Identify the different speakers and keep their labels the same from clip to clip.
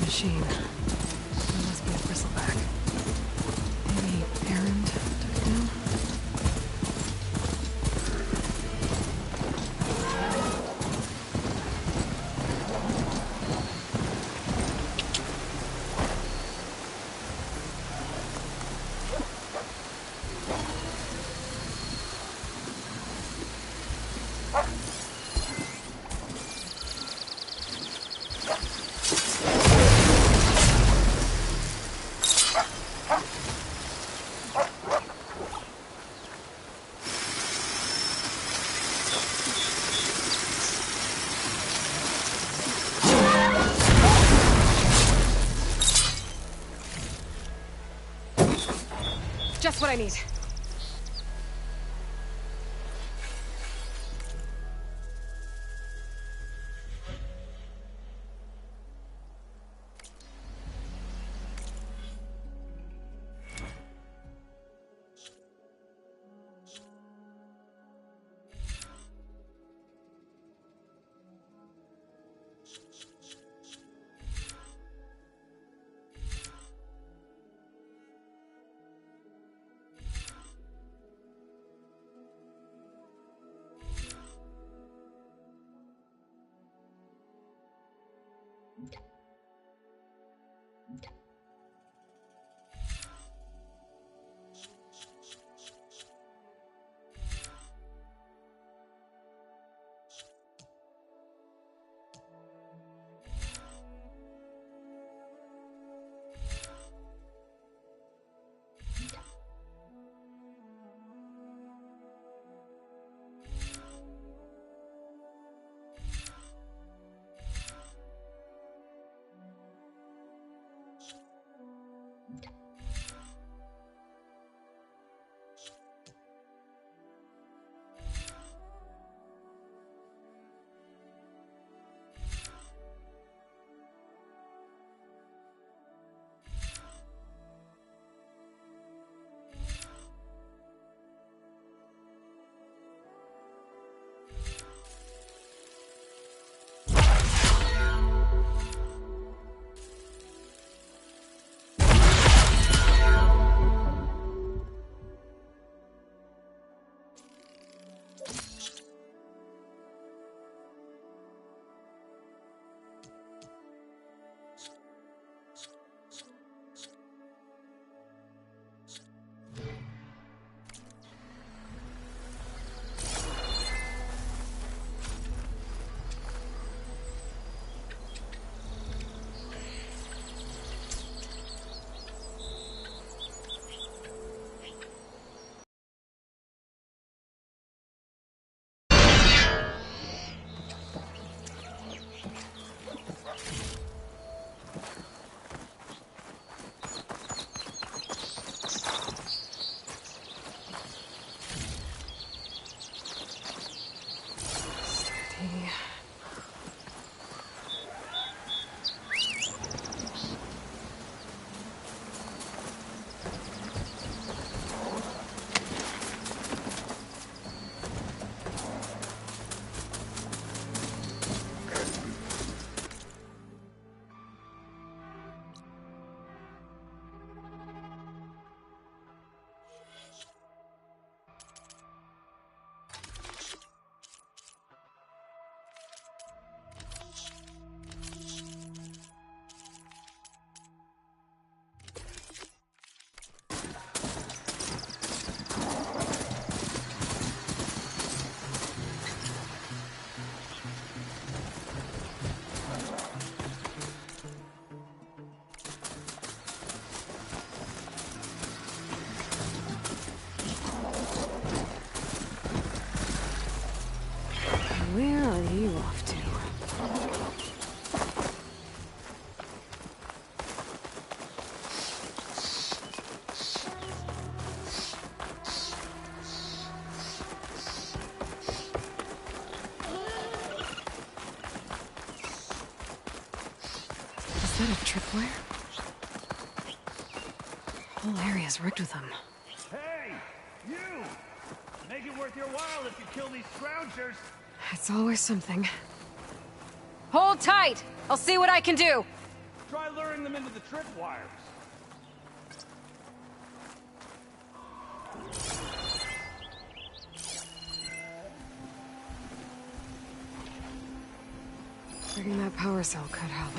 Speaker 1: machine. There must be a bristleback. Maybe Erend took it down? Just what I need. Where are you off to? Is that a tripwire? The whole area's rigged with them.
Speaker 2: Hey! You! Make it worth your while if you kill these scroungers!
Speaker 1: It's always something. Hold tight! I'll see what I can do!
Speaker 2: Try luring them into the tripwires.
Speaker 1: Rigging that power cell could help.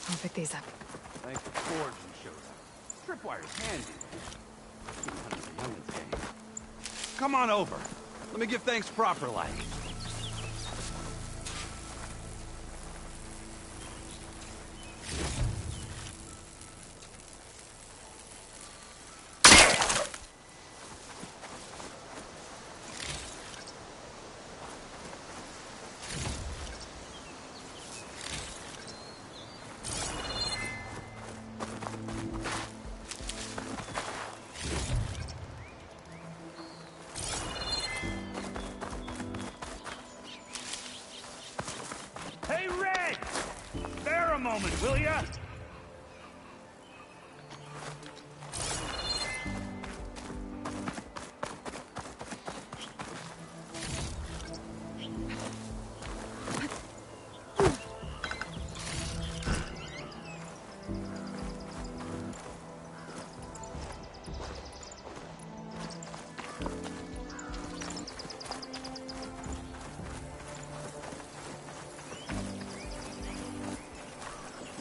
Speaker 1: I'll pick these up.
Speaker 2: Thanks to Forge you showed up. Tripwire's handy. None of the youngins' game. Come on over. Let me give thanks proper like. Hey, Red! Spare a moment, will ya?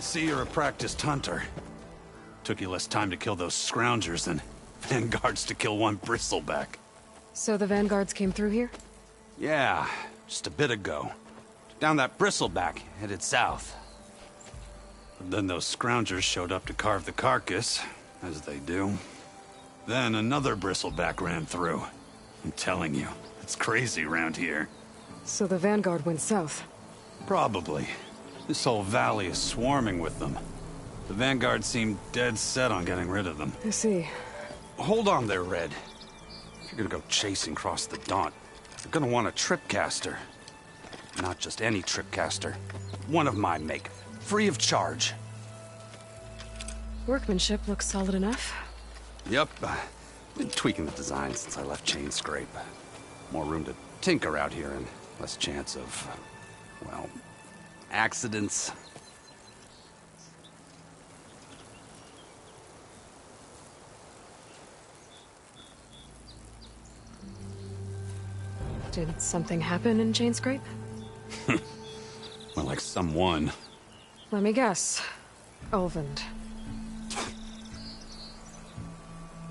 Speaker 2: See, you're a practiced hunter. Took you less time to kill those scroungers than Vanguards to kill one bristleback.
Speaker 1: So the Vanguards came through here?
Speaker 2: Yeah, just a bit ago. Down that bristleback, headed south. But then those scroungers showed up to carve the carcass, as they do. Then another bristleback ran through. I'm telling you, it's crazy around here.
Speaker 1: So the Vanguard went south?
Speaker 2: Probably. This whole valley is swarming with them. The Vanguard seemed dead set on getting rid of them.
Speaker 1: I see.
Speaker 2: Hold on there, Red. If you're gonna go chasing across the Daunt, you're gonna want a tripcaster. Not just any tripcaster. One of my make. Free of charge.
Speaker 1: Workmanship looks solid enough.
Speaker 2: Yep. Been tweaking the design since I left Chainscrape. More room to tinker out here and less chance of, well, accidents.
Speaker 1: Did something happen in Chainscrape?
Speaker 2: More like someone.
Speaker 1: Let me guess. Ulvund.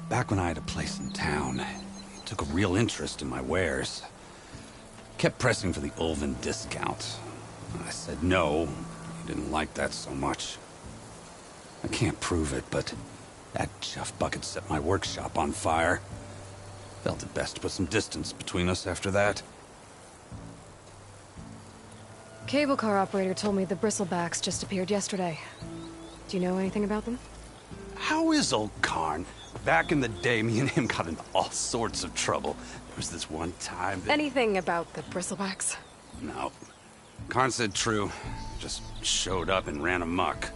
Speaker 2: Back when I had a place in town, he took a real interest in my wares. Kept pressing for the Ulvund discount. I said no. He didn't like that so much. I can't prove it, but that chuff bucket set my workshop on fire. Felt it best to put some distance between us after that.
Speaker 1: Cable car operator told me the bristlebacks just appeared yesterday. Do you know anything about them?
Speaker 2: How is old Karn? Back in the day, me and him got into all sorts of trouble. There was this one time that...
Speaker 1: Anything about the bristlebacks?
Speaker 2: No. Karn said true. Just showed up and ran amok.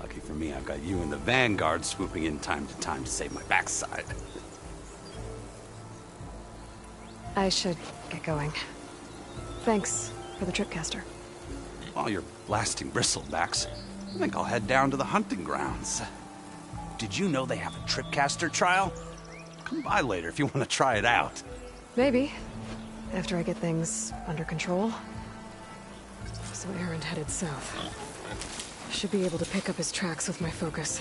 Speaker 2: Lucky for me, I've got you and the Vanguard swooping in time to time to save my backside.
Speaker 1: I should get going. Thanks for the tripcaster.
Speaker 2: While you're blasting bristlebacks, I think I'll head down to the hunting grounds. Did you know they have a tripcaster trial? Come by later if you want to try it out.
Speaker 1: Maybe. After I get things under control. So Erend headed south. Should be able to pick up his tracks with my focus.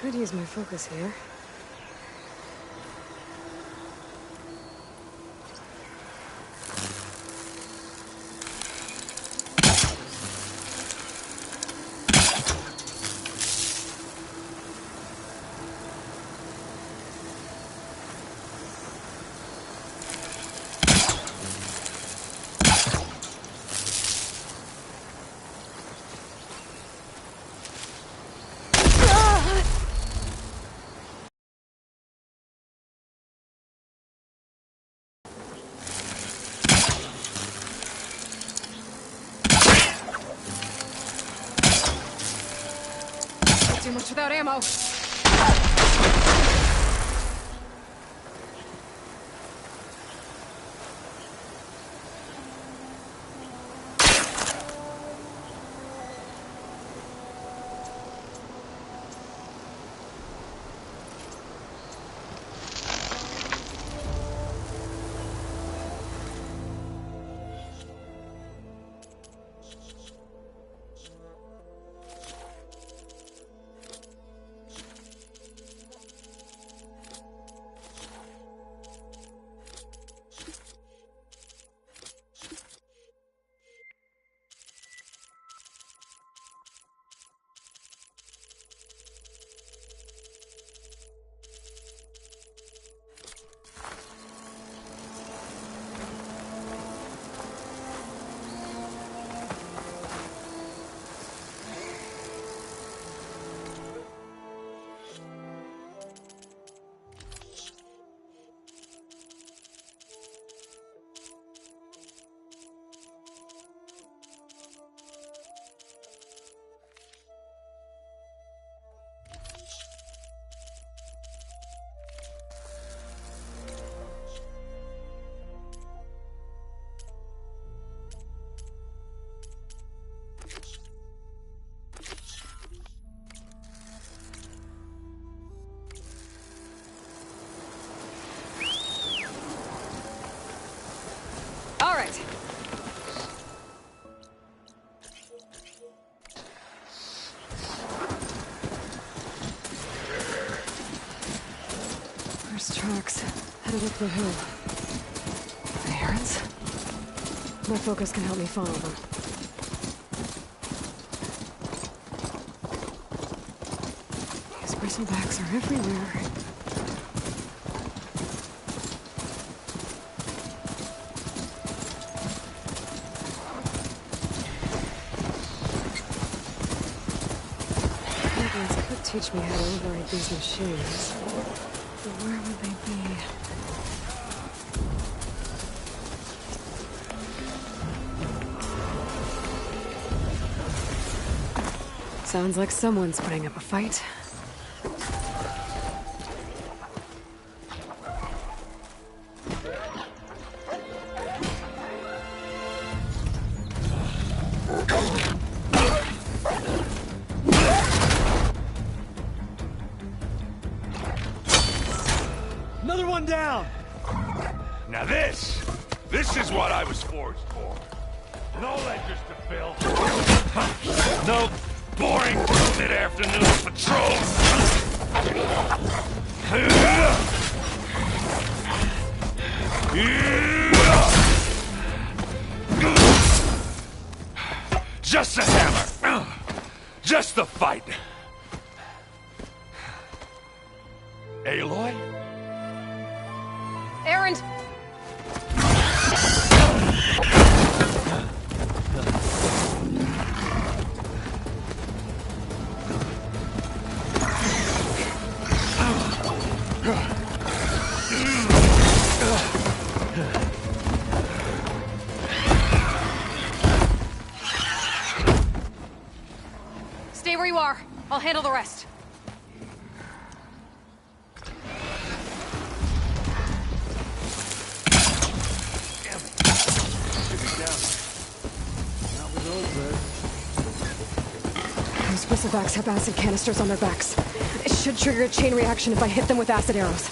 Speaker 1: Could use my focus here. Too much without ammo. tracks, headed up the hill. The Errands? My focus can help me follow them. These bristlebacks are everywhere. Teach me how to override these machines. But where would they be? Sounds like someone's putting up a fight.
Speaker 3: Another one down!
Speaker 4: Now this is what I was forged for. No ledgers to fill. No boring mid-afternoon patrols. Just a hammer. Just the fight. Aloy?
Speaker 1: Erend! Stay where you are. I'll handle the rest. Those bristlebacks have acid canisters on their backs. It should trigger a chain reaction if I hit them with acid arrows.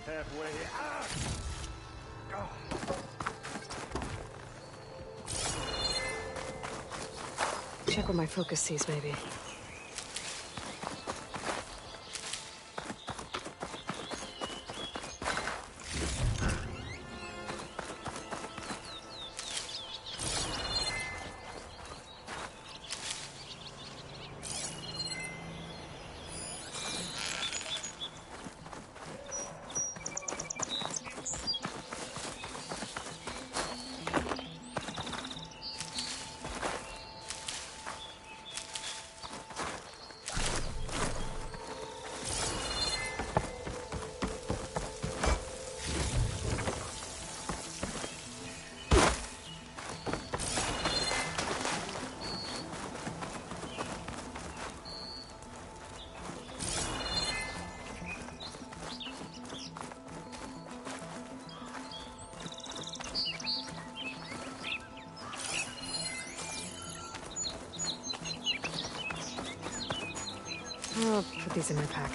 Speaker 4: halfway.
Speaker 1: Check what my focus sees, maybe. I'll put these in my pack.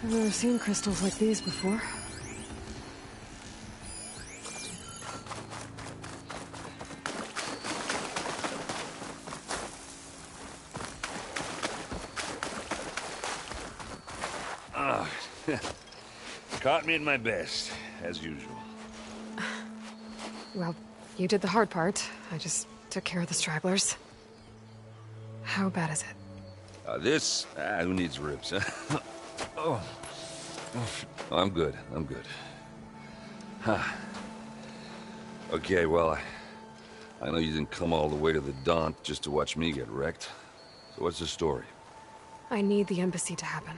Speaker 1: I've never seen crystals like these before.
Speaker 4: Caught me at my best, as usual.
Speaker 1: Well, you did the hard part. I just took care of the stragglers. How bad is it?
Speaker 4: Who needs ribs, huh? Oh, I'm good. I'm good. Huh. Okay, well, I know you didn't come all the way to the Daunt just to watch me get wrecked. So what's the story?
Speaker 1: I need the embassy to happen,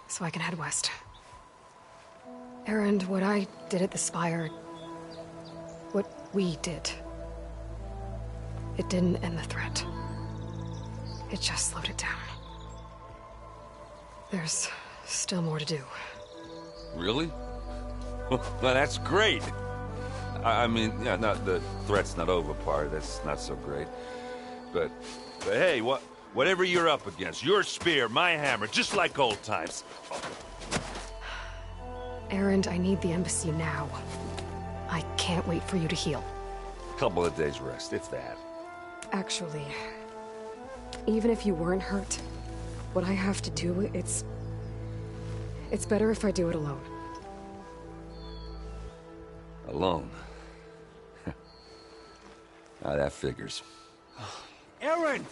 Speaker 1: so I can head west. Erend, what I did at the Spire... what we did... it didn't end the threat. It just slowed it down. There's still more to do.
Speaker 4: Really? Well, that's great. I mean, yeah, not the threat's not over part. That's not so great. But hey, whatever you're up against, your spear, my hammer, just like old times.
Speaker 1: Erend, I need the embassy now. I can't wait for you to heal.
Speaker 4: Couple of days rest, if that.
Speaker 1: Actually, even if you weren't hurt, what I have to do, it's better if I do it alone.
Speaker 4: Alone? Ah, that figures.
Speaker 3: Erend!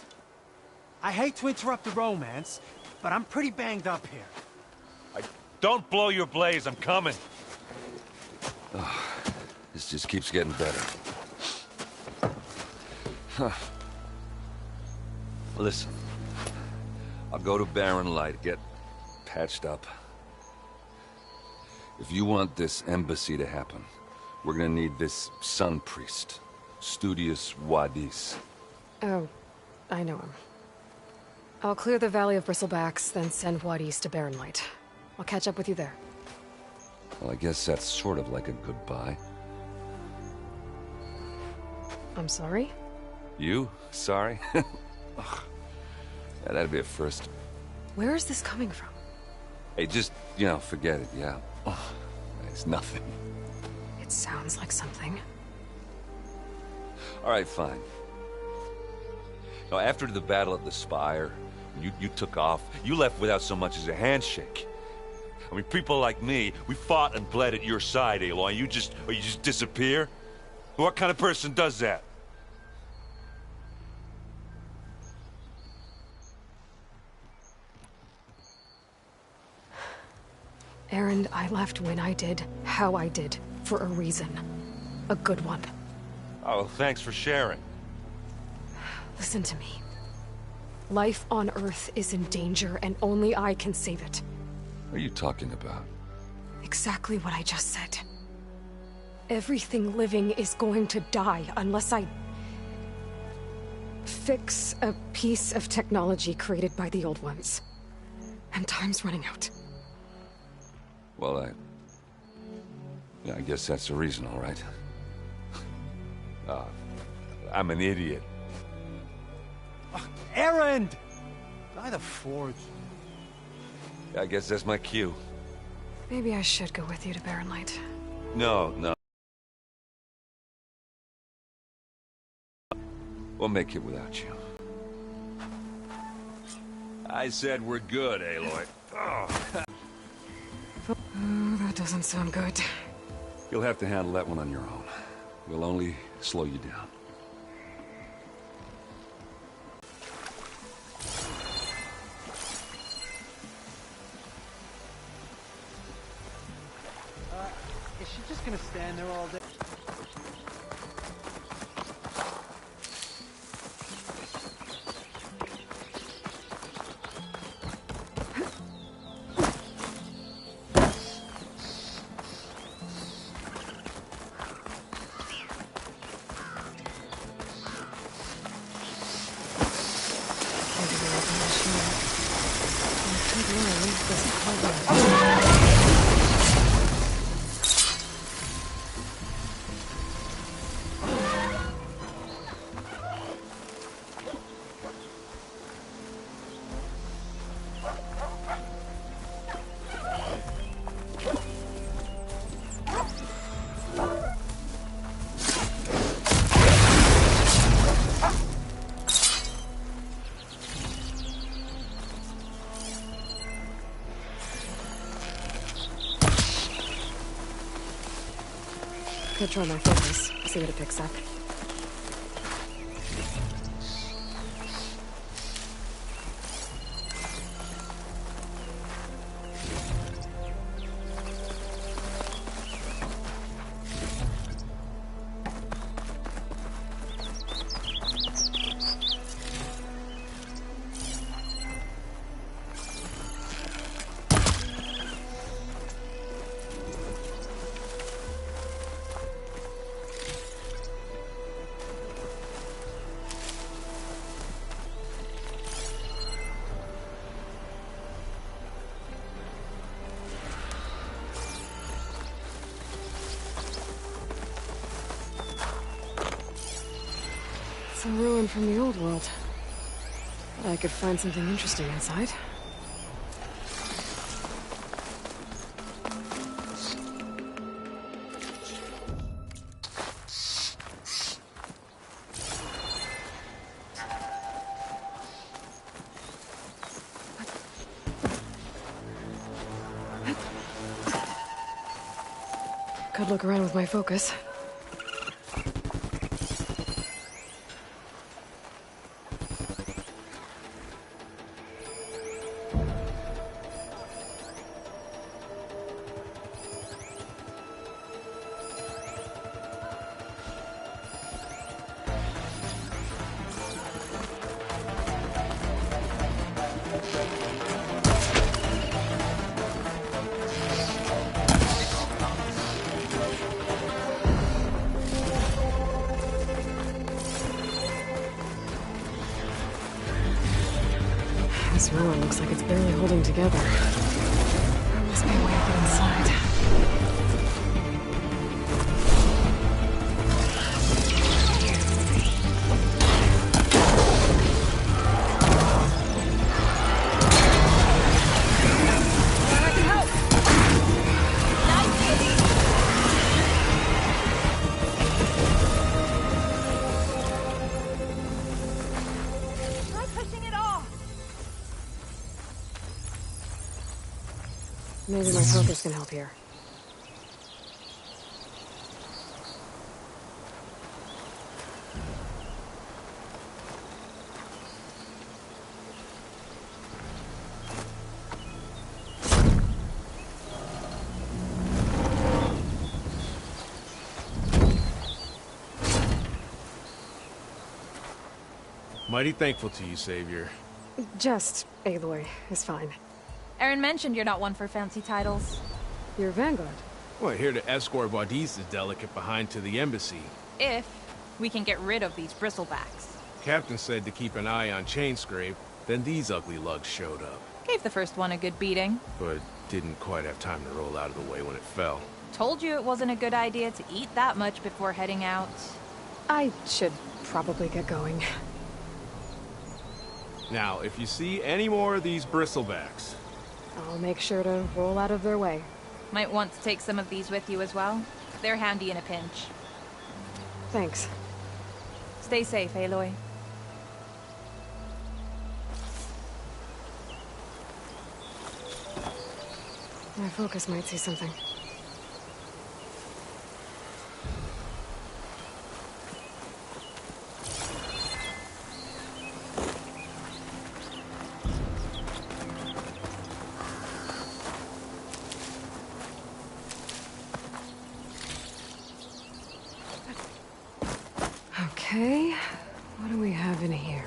Speaker 3: I hate to interrupt the romance, but I'm pretty banged up here.
Speaker 4: Don't blow your blaze, I'm coming. Oh, this just keeps getting better. Huh. Listen, I'll go to Barren Light, get patched up. If you want this embassy to happen, we're gonna need this Sun Priest, Studius Wadis.
Speaker 1: Oh, I know him. I'll clear the Valley of Bristlebacks, then send Wadis to Barren Light. I'll catch up with you there.
Speaker 4: Well, I guess that's sort of like a goodbye.
Speaker 1: I'm sorry?
Speaker 4: You? Sorry? Ugh. Yeah, that'd be a first.
Speaker 1: Where is this coming from?
Speaker 4: Hey, just, forget it, yeah? Oh, it's nothing.
Speaker 1: It sounds like something.
Speaker 4: All right, fine. Now, after the battle at the Spire, you took off, you left without so much as a handshake. I mean, people like me, we fought and bled at your side, Aloy. You just disappear? What kind of person does that?
Speaker 1: Erend, I left when I did, how I did, for a reason. A good one.
Speaker 4: Oh, thanks for sharing.
Speaker 1: Listen to me. Life on Earth is in danger, and only I can save it.
Speaker 4: What are you talking about?
Speaker 1: Exactly what I just said. Everything living is going to die unless I... fix a piece of technology created by the Old Ones. And time's running out.
Speaker 4: Well, I guess that's the reason, all right. I'm an idiot.
Speaker 3: Erend! By the Forge.
Speaker 4: I guess that's my cue.
Speaker 1: Maybe I should go with you to Barren Light.
Speaker 4: No. We'll make it without you. I said we're good, Aloy. Oh.
Speaker 1: Oh, that doesn't sound good.
Speaker 4: You'll have to handle that one on your own. We'll only slow you down.
Speaker 3: Is she just gonna stand there all day?
Speaker 1: glowing doesn't quite work. Could try my focus, see what it picks up. It's a ruin from the old world. But I could find something interesting inside. Could look around with my focus. This ruin looks like it's barely holding together. There must be a way to get inside. Maybe my focus can help here.
Speaker 5: Mighty thankful to you, Savior.
Speaker 1: Just Aloy is fine.
Speaker 6: Aaron mentioned you're not one for fancy titles.
Speaker 1: You're Vanguard.
Speaker 5: Well, here to escort Wadiz's delegate behind to the embassy.
Speaker 6: If we can get rid of these bristlebacks.
Speaker 5: Captain said to keep an eye on Chainscrape, then these ugly lugs showed up.
Speaker 6: Gave the first one a good beating.
Speaker 5: But didn't quite have time to roll out of the way when it fell.
Speaker 6: Told you it wasn't a good idea to eat that much before heading out.
Speaker 1: I should probably get going.
Speaker 5: Now, if you see any more of these bristlebacks...
Speaker 1: I'll make sure to roll out of their way.
Speaker 6: Might want to take some of these with you as well. They're handy in a pinch.
Speaker 1: Thanks.
Speaker 6: Stay safe, Aloy.
Speaker 1: My focus might see something. Okay, what do we have in here?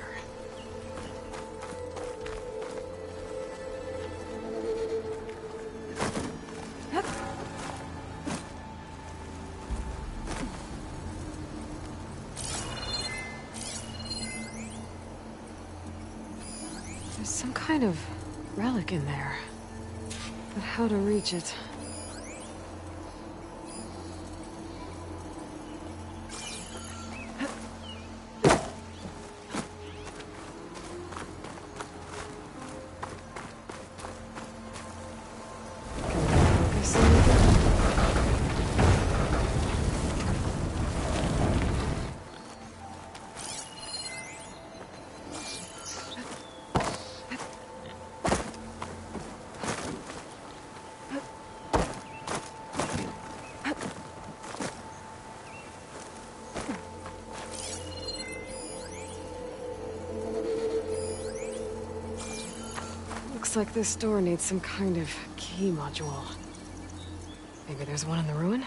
Speaker 1: There's some kind of relic in there. But how to reach it? Looks like this door needs some kind of key module. Maybe there's one in the ruin?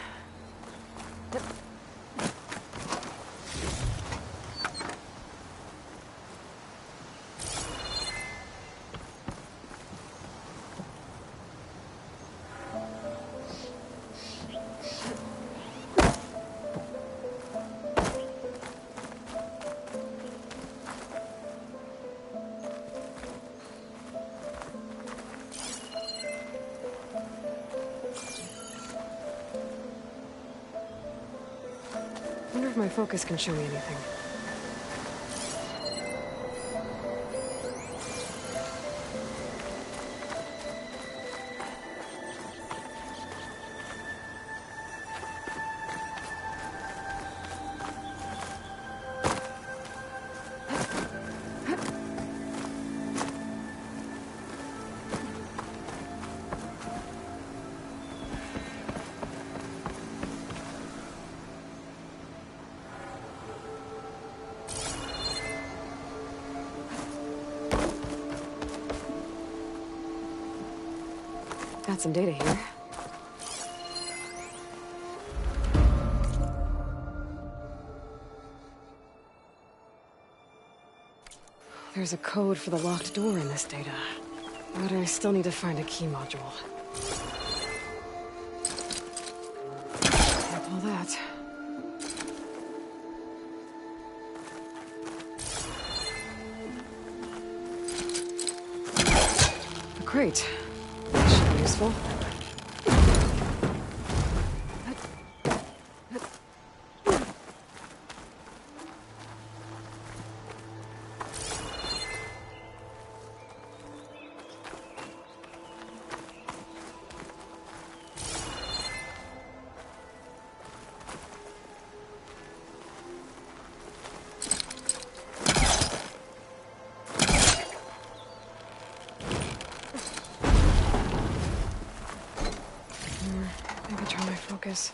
Speaker 1: I wonder if my focus can show me anything. Got some data here. There's a code for the locked door in this data. But I still need to find a key module. Can't pull that. A crate. Should be useful. Maybe try my focus.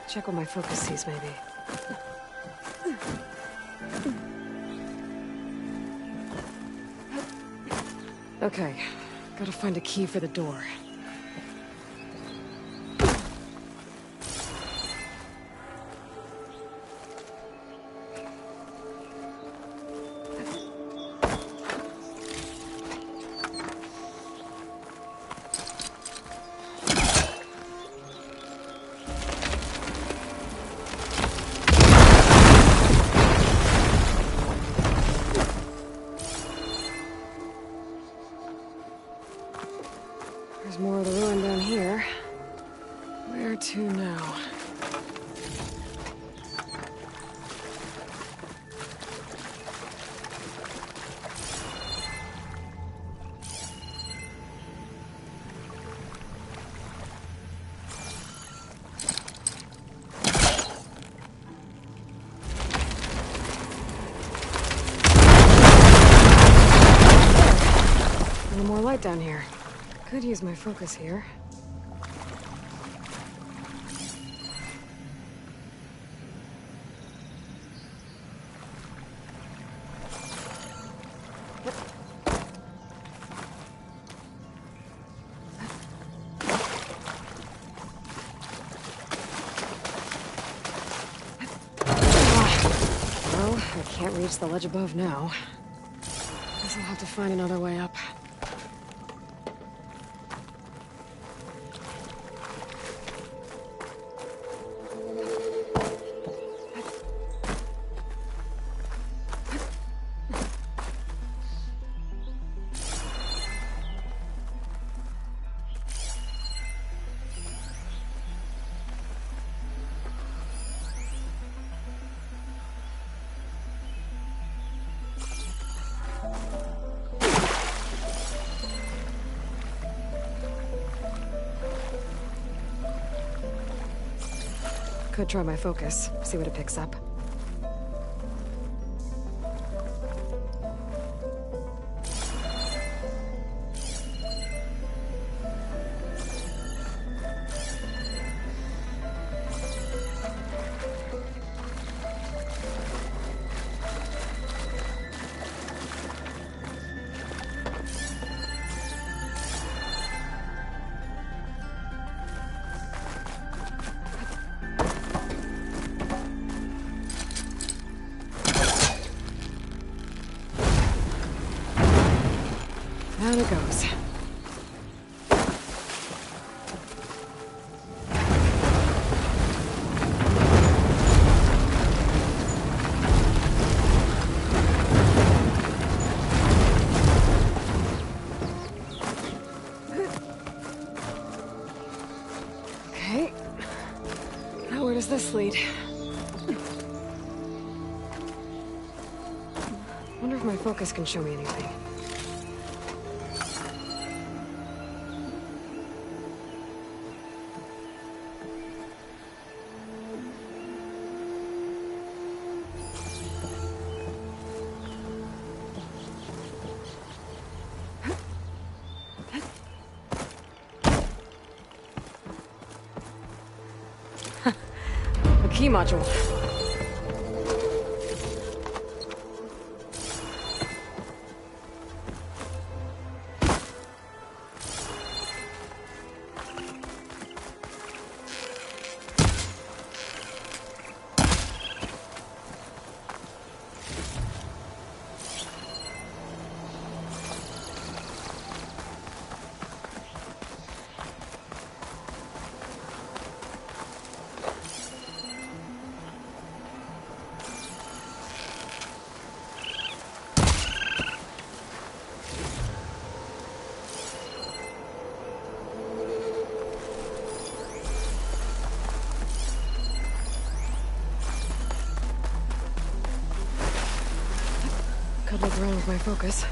Speaker 1: Check what my focus sees, maybe. Okay, gotta find a key for the door. There's more of the ruin down here. more light down here. Could use my focus here. Well, I can't reach the ledge above now. Guess I'll have to find another way up. Could try my focus, see what it picks up. Down it goes. Okay. Now where does this lead? Wonder if my focus can show me anything. A key module. Could look around with my focus.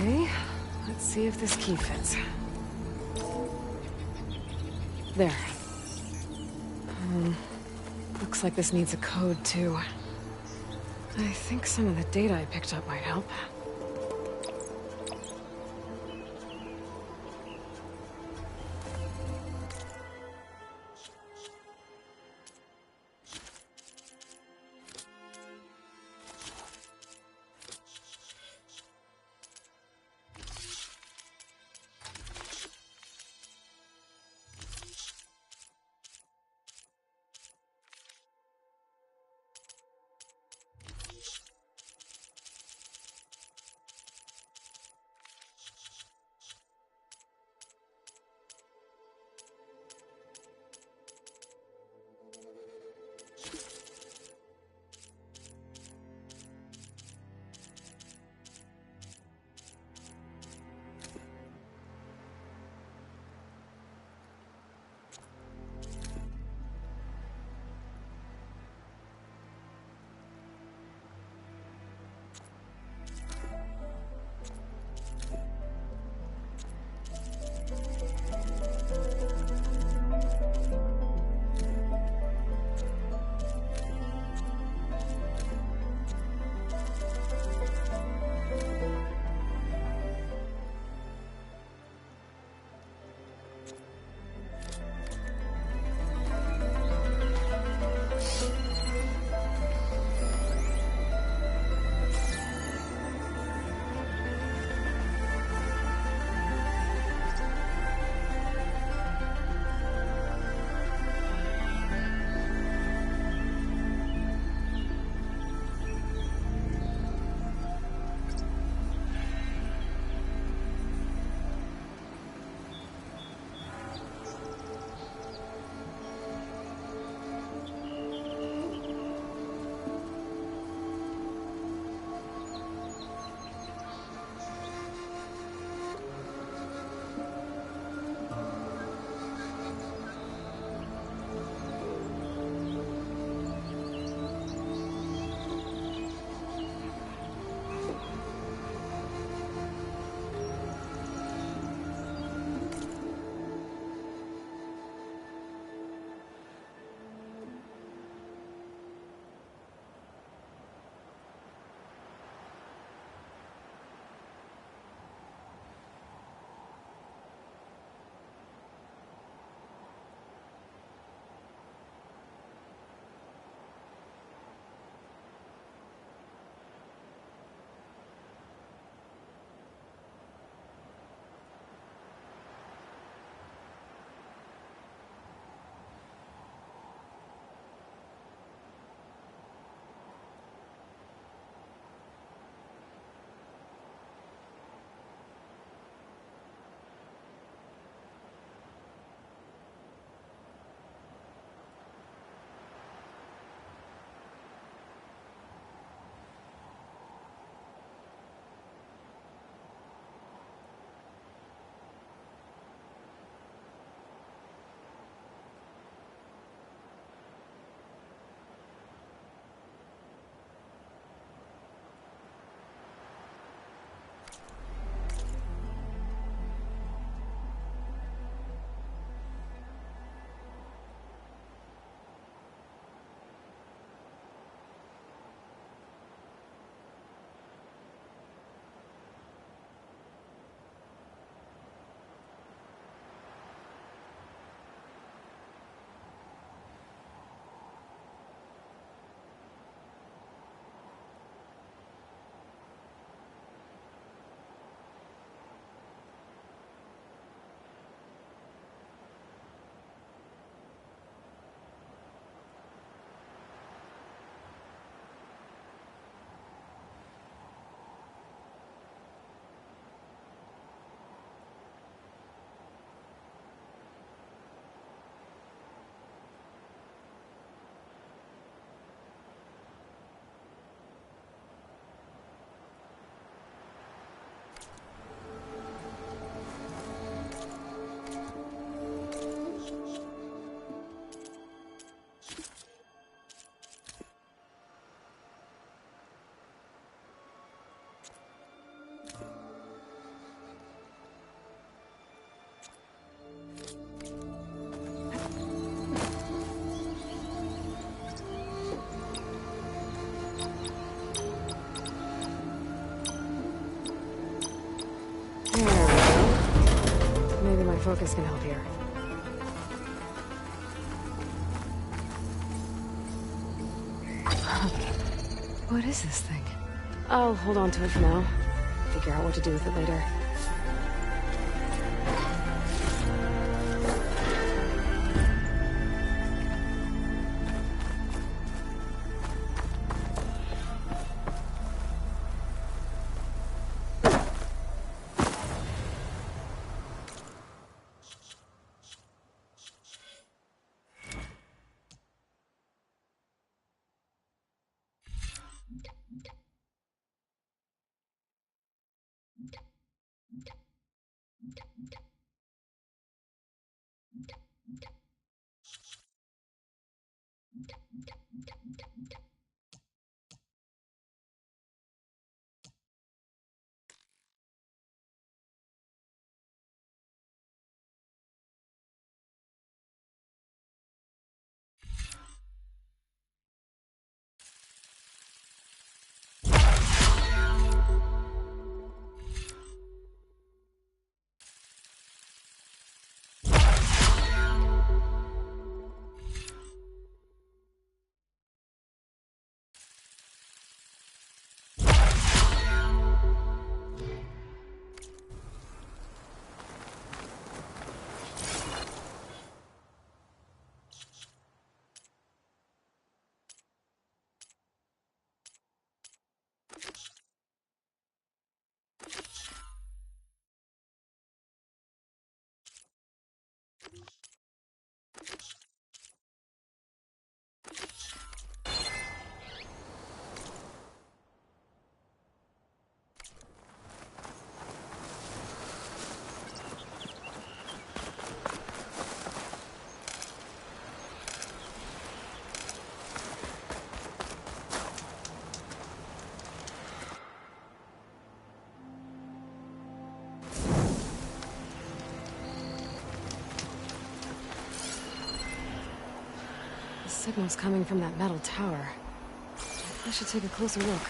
Speaker 1: Okay, let's see if this key fits. There. Looks like this needs a code, too. I think some of the data I picked up might help. focus can help here. What is this thing? I'll hold on to it for now. Figure out what to do with it later. The signal's coming from that metal tower. I should take a closer look.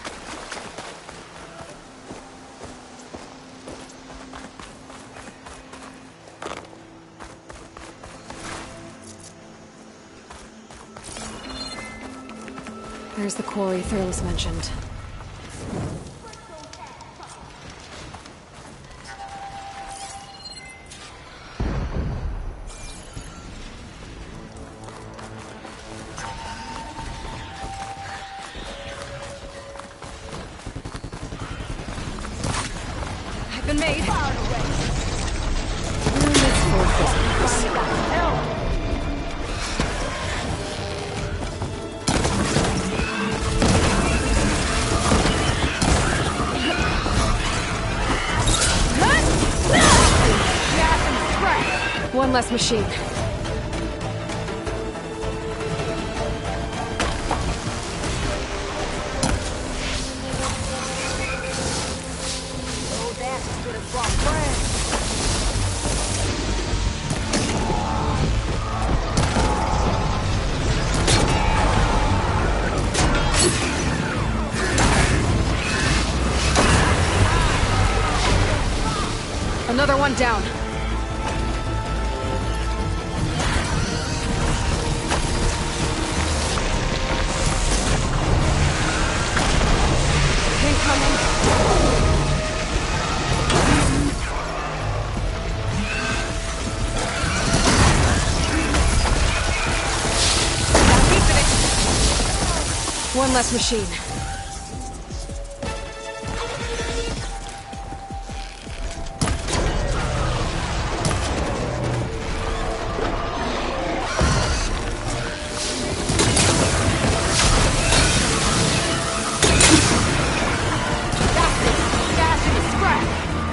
Speaker 1: There's the quarry Thurles mentioned. I've been made. One less machine. Another one down. One less machine.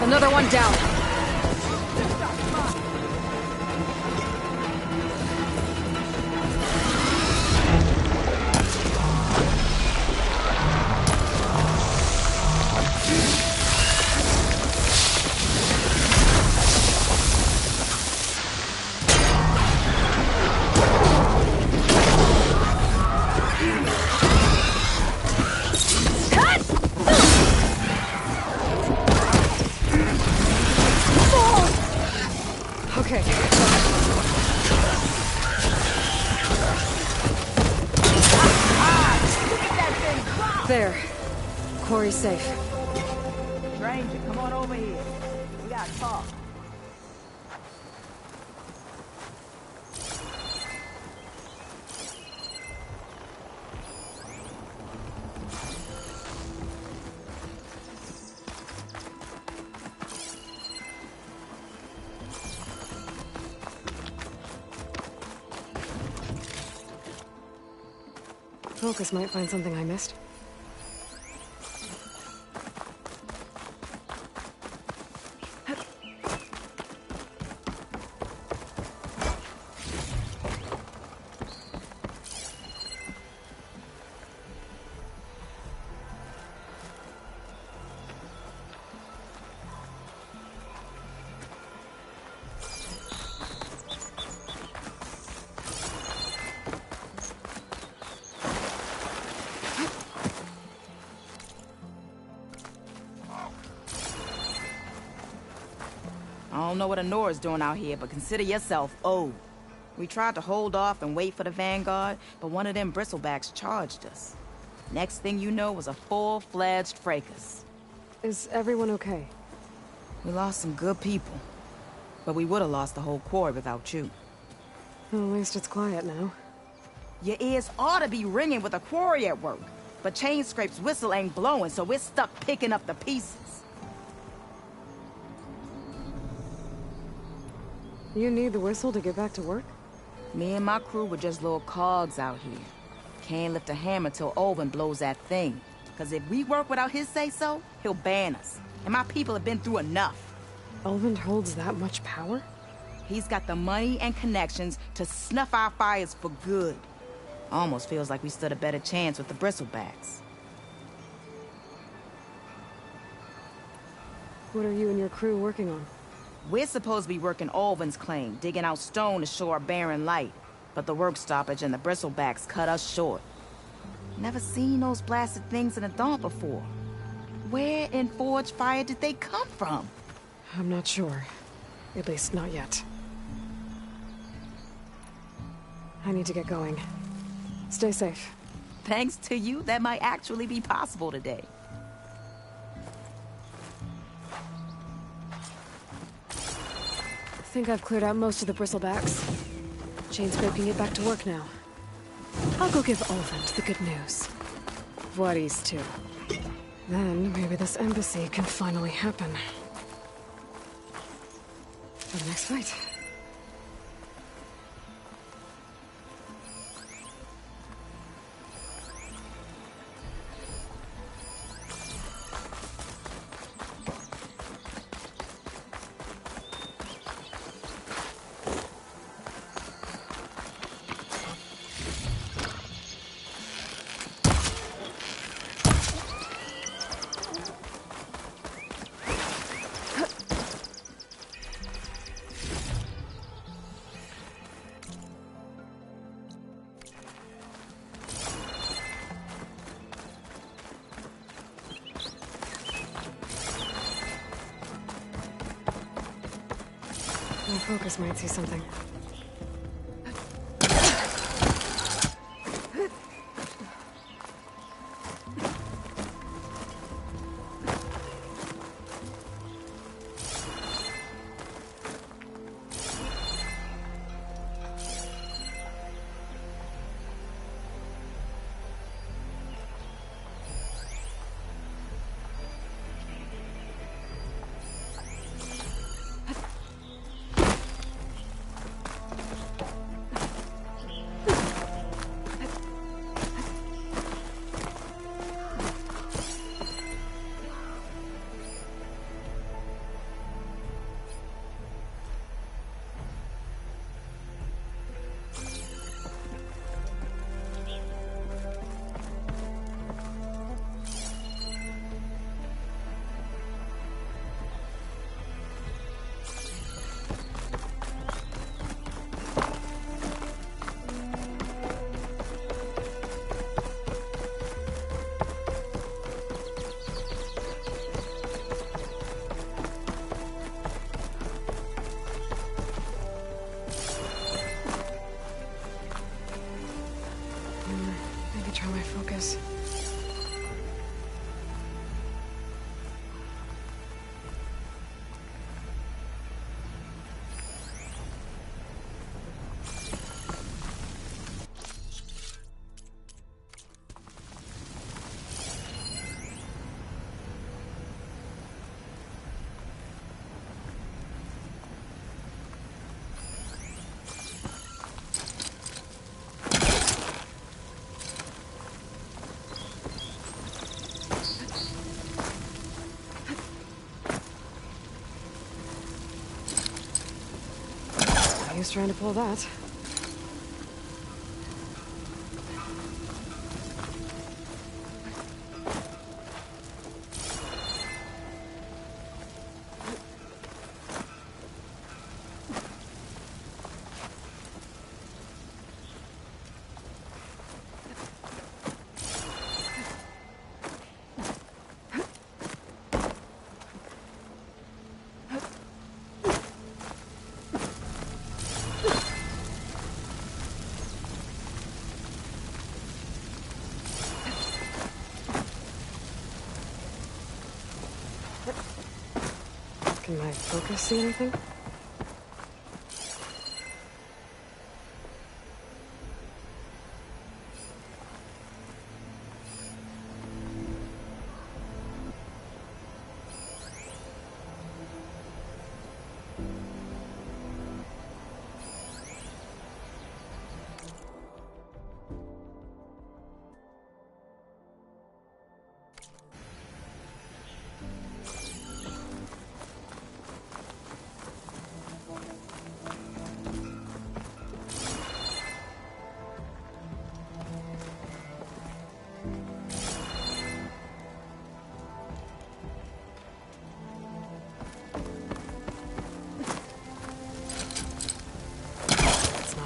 Speaker 1: Another one down. There. Quarry's safe.
Speaker 7: Stranger, come on over here. We gotta talk.
Speaker 1: Focus might find something I missed.
Speaker 7: I don't know what Anora's doing out here, but consider yourself owed. We tried to hold off and wait for the Vanguard, but one of them bristlebacks charged us. Next thing you know was a full-fledged fracas.
Speaker 1: Is everyone okay?
Speaker 7: We lost some good people, but we would have lost the whole quarry without you.
Speaker 1: Well, at least it's quiet now.
Speaker 7: Your ears ought to be ringing with a quarry at work, but Chainscrape's whistle ain't blowing, so we're stuck picking up the pieces.
Speaker 1: You need the whistle to get back to work?
Speaker 7: Me and my crew were just little cogs out here. Can't lift a hammer till Olvin blows that thing. Cause if we work without his say-so, he'll ban us. And my people have been through enough.
Speaker 1: Elvin holds that much power?
Speaker 7: He's got the money and connections to snuff our fires for good. Almost feels like we stood a better chance with the bristlebacks.
Speaker 1: What are you and your crew working on?
Speaker 7: We're supposed to be working Olvin's claim, digging out stone to show our barren light. But the work stoppage and the bristlebacks cut us short. Never seen those blasted things in the dawn before. Where in Forge Fire did they come from?
Speaker 1: I'm not sure. At least not yet. I need to get going. Stay safe.
Speaker 7: Thanks to you, that might actually be possible today.
Speaker 1: I think I've cleared out most of the bristlebacks. Chainscrape can get back to work now. I'll go give Olvin the good news. Voorhees too. Then maybe this embassy can finally happen. For the next fight. My focus might see something. use trying to pull that. Can my focus see anything?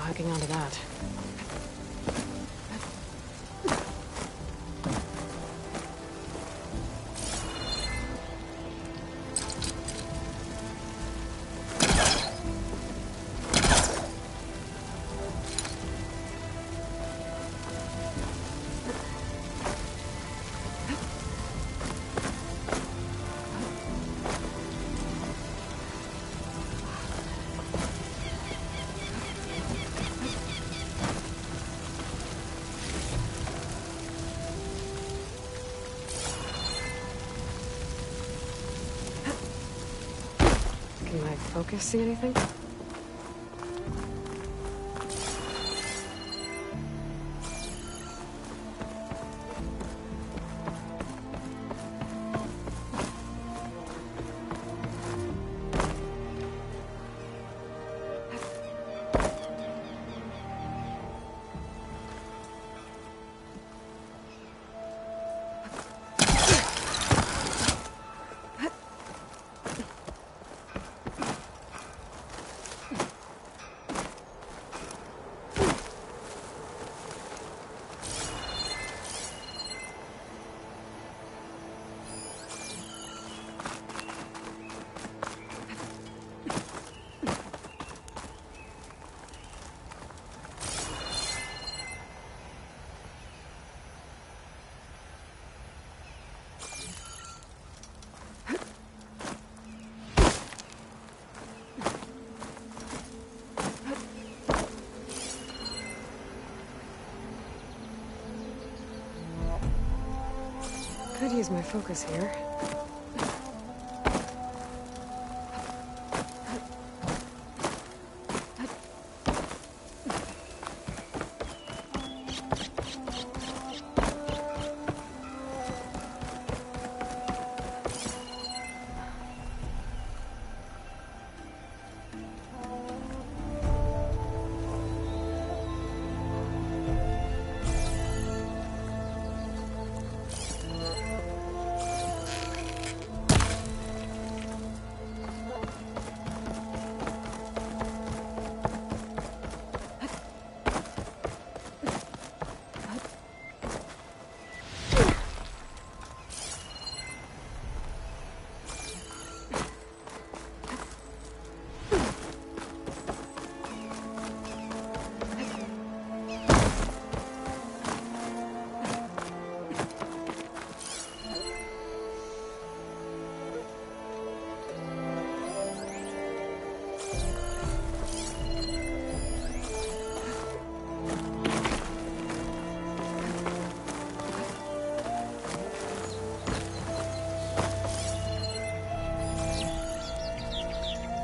Speaker 1: Hooking onto that. Can my focus see anything? Could use my focus here.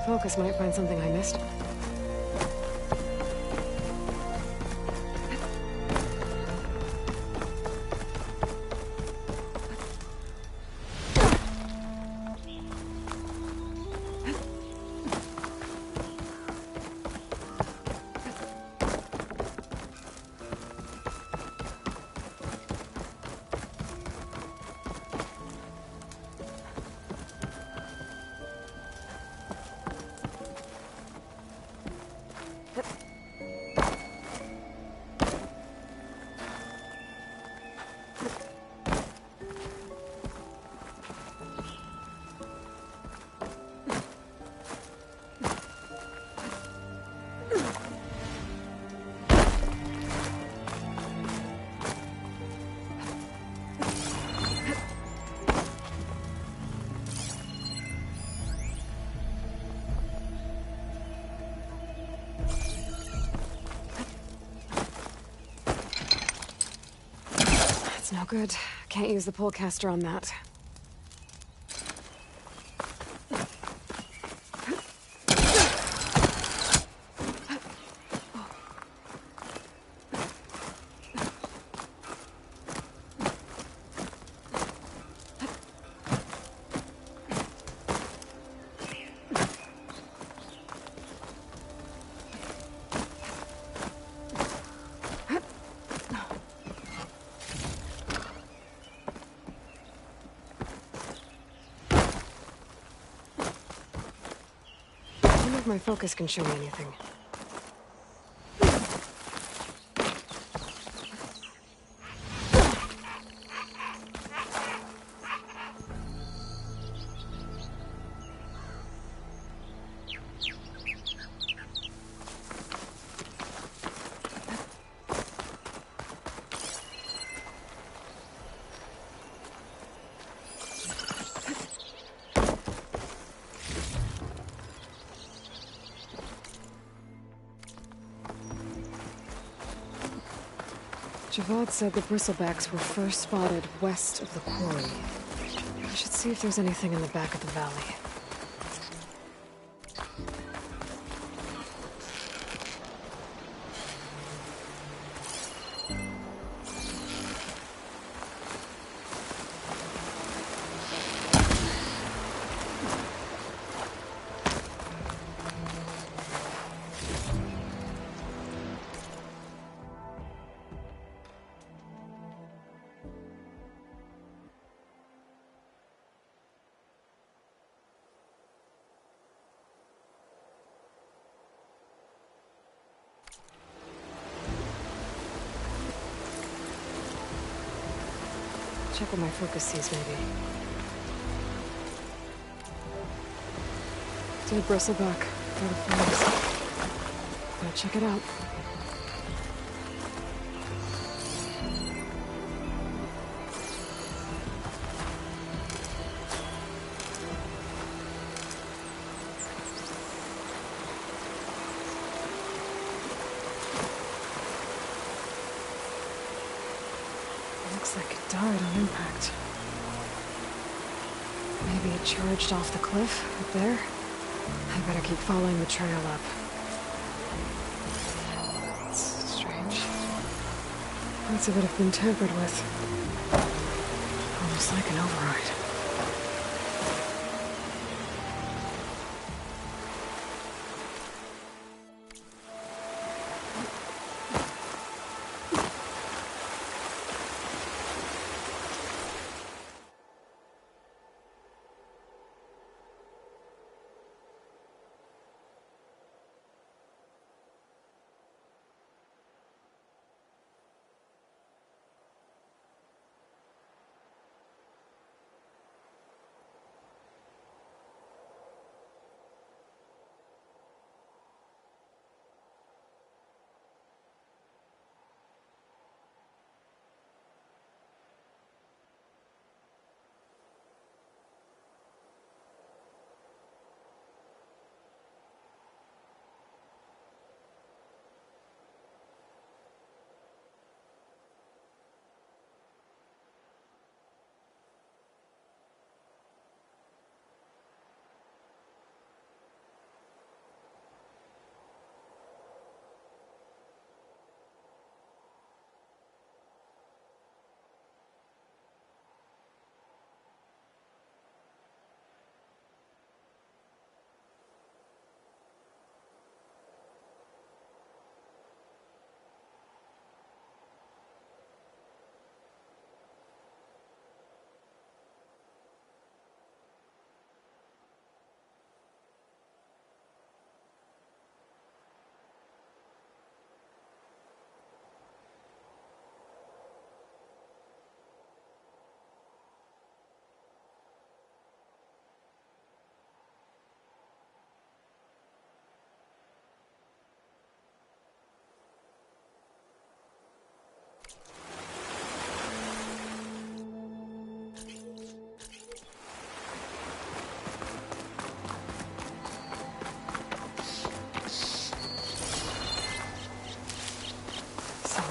Speaker 1: Focus might find something I missed. good. Can't use the polecaster on that. If my focus can show me anything. Javad said the bristlebacks were first spotted west of the quarry. I should see if there's anything in the back of the valley. Check what my focus sees, maybe. Dead bristleback. Through the flames. Gotta check it out. Looks like it died on impact. Maybe it charged off the cliff up there. I better keep following the trail up. It's strange. Parts of it have been tampered with. Almost like an override.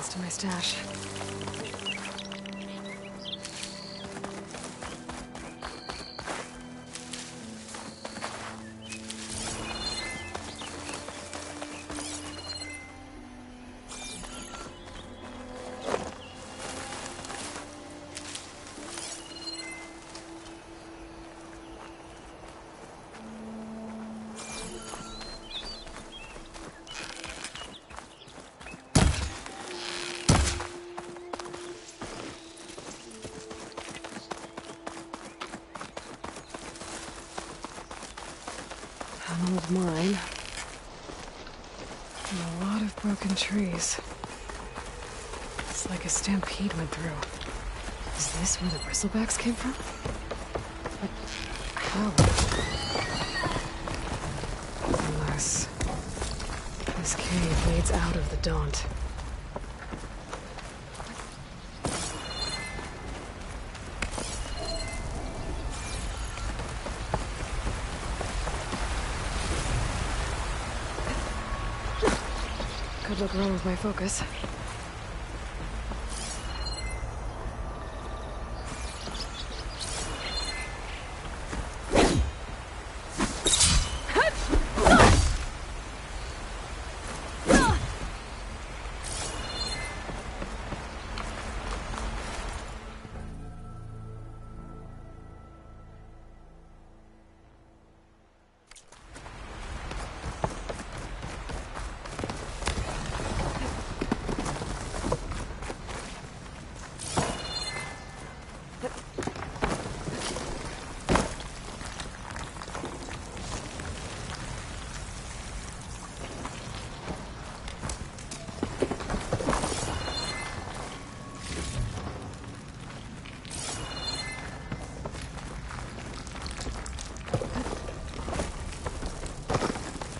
Speaker 1: To my stash. An old mine. And a lot of broken trees. It's like a stampede went through. Is this where the bristlebacks came from? But how? Unless this cave leads out of the Daunt. Could look wrong with my focus.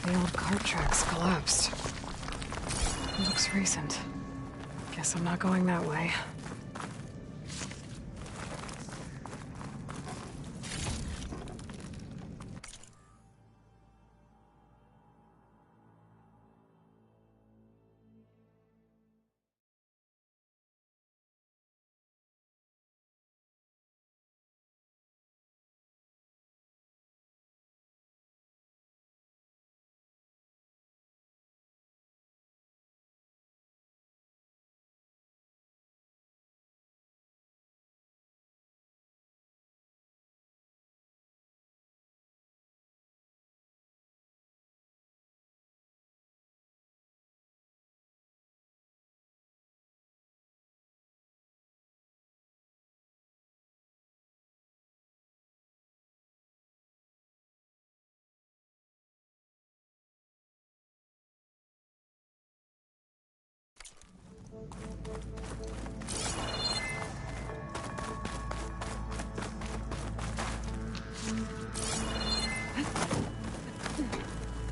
Speaker 1: The old cart tracks collapsed. It looks recent. Guess I'm not going that way.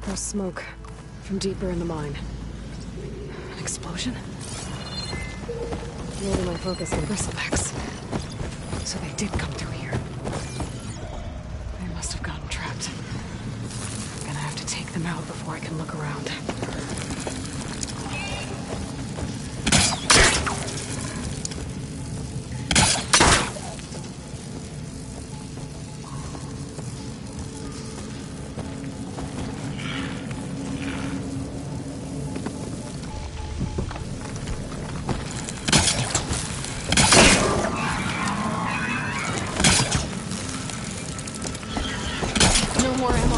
Speaker 1: There's smoke from deeper in the mine. An explosion? Loading my focus on bristlebacks. So they did come through here. They must have gotten trapped. I'm gonna have to take them out before I can look around. More ammo.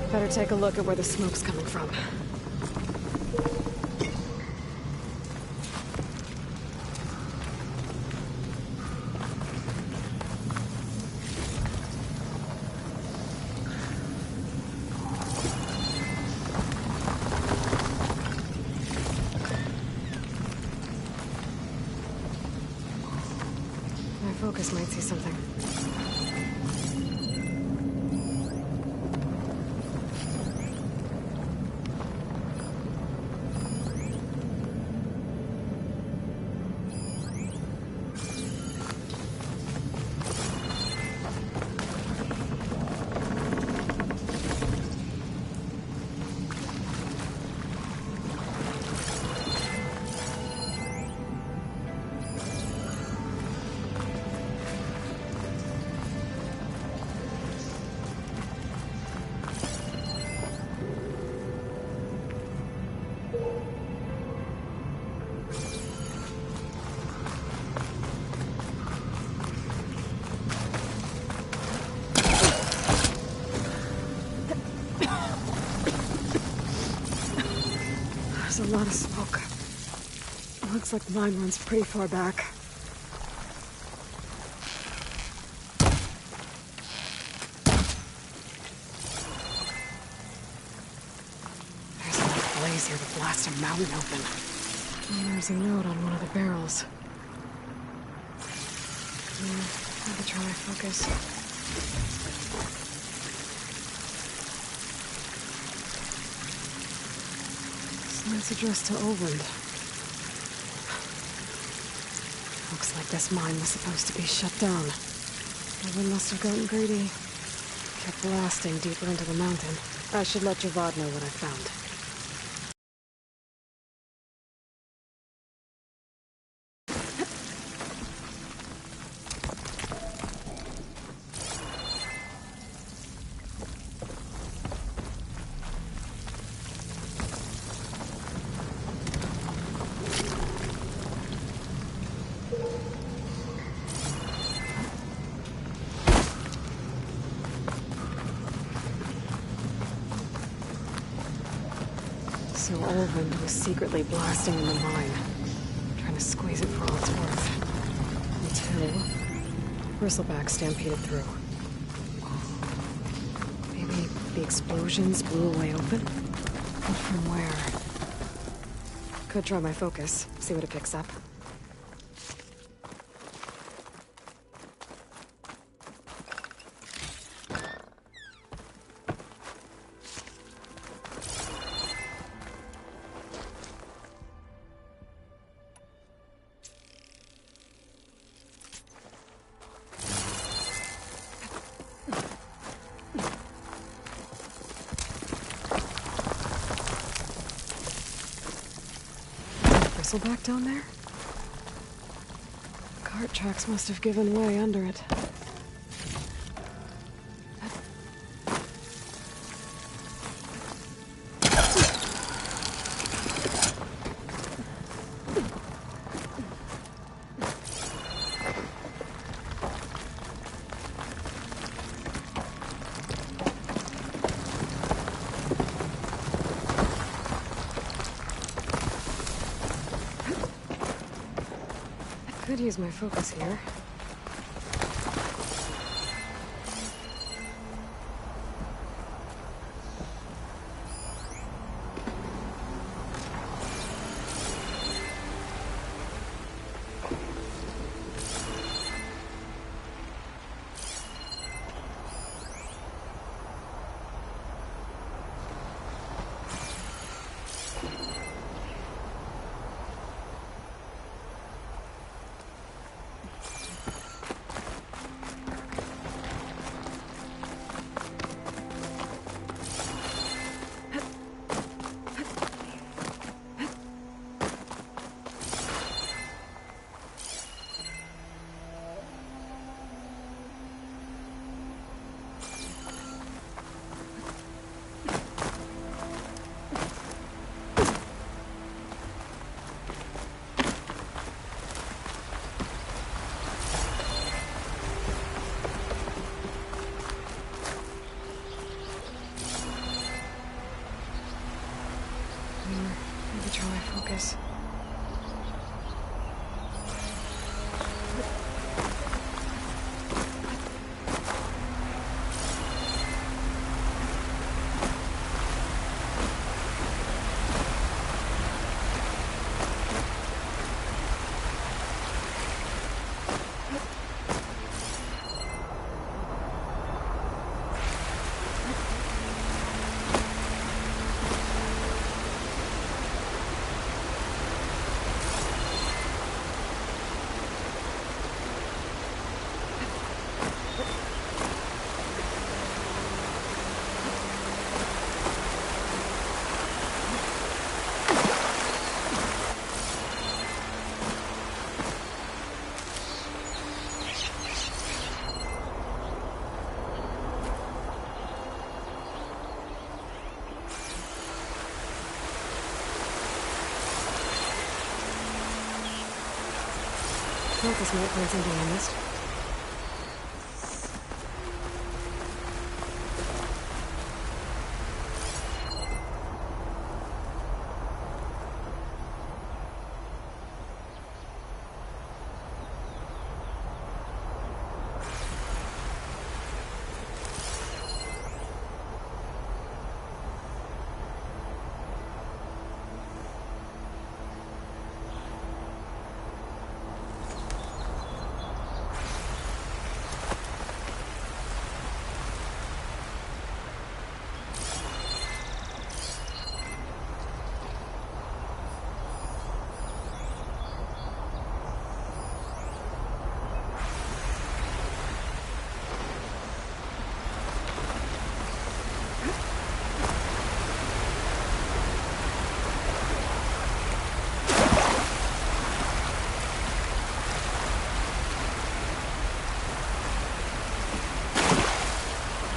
Speaker 1: Better take a look at where the smoke's coming from. focus might see something. There's a lot of smoke. Looks like the mine runs pretty far back. There's enough blaze here to blast a mountain open. And there's a note on one of the barrels. Maybe try my focus. It's addressed to Ulvund. Looks like this mine was supposed to be shut down. Ulvund must have gotten greedy. Kept blasting deeper into the mountain. I should let Javad know what I found. So Ulvund was secretly blasting in the mine, trying to squeeze it for all it's worth. Until Bristleback stampeded through. Maybe the explosions blew away Ulvund? But from where? Could try my focus, see what it picks up. Bristleback down there? Cart tracks must have given way under it. Could use my focus here. Maybe try my focus. Focus might find something I missed.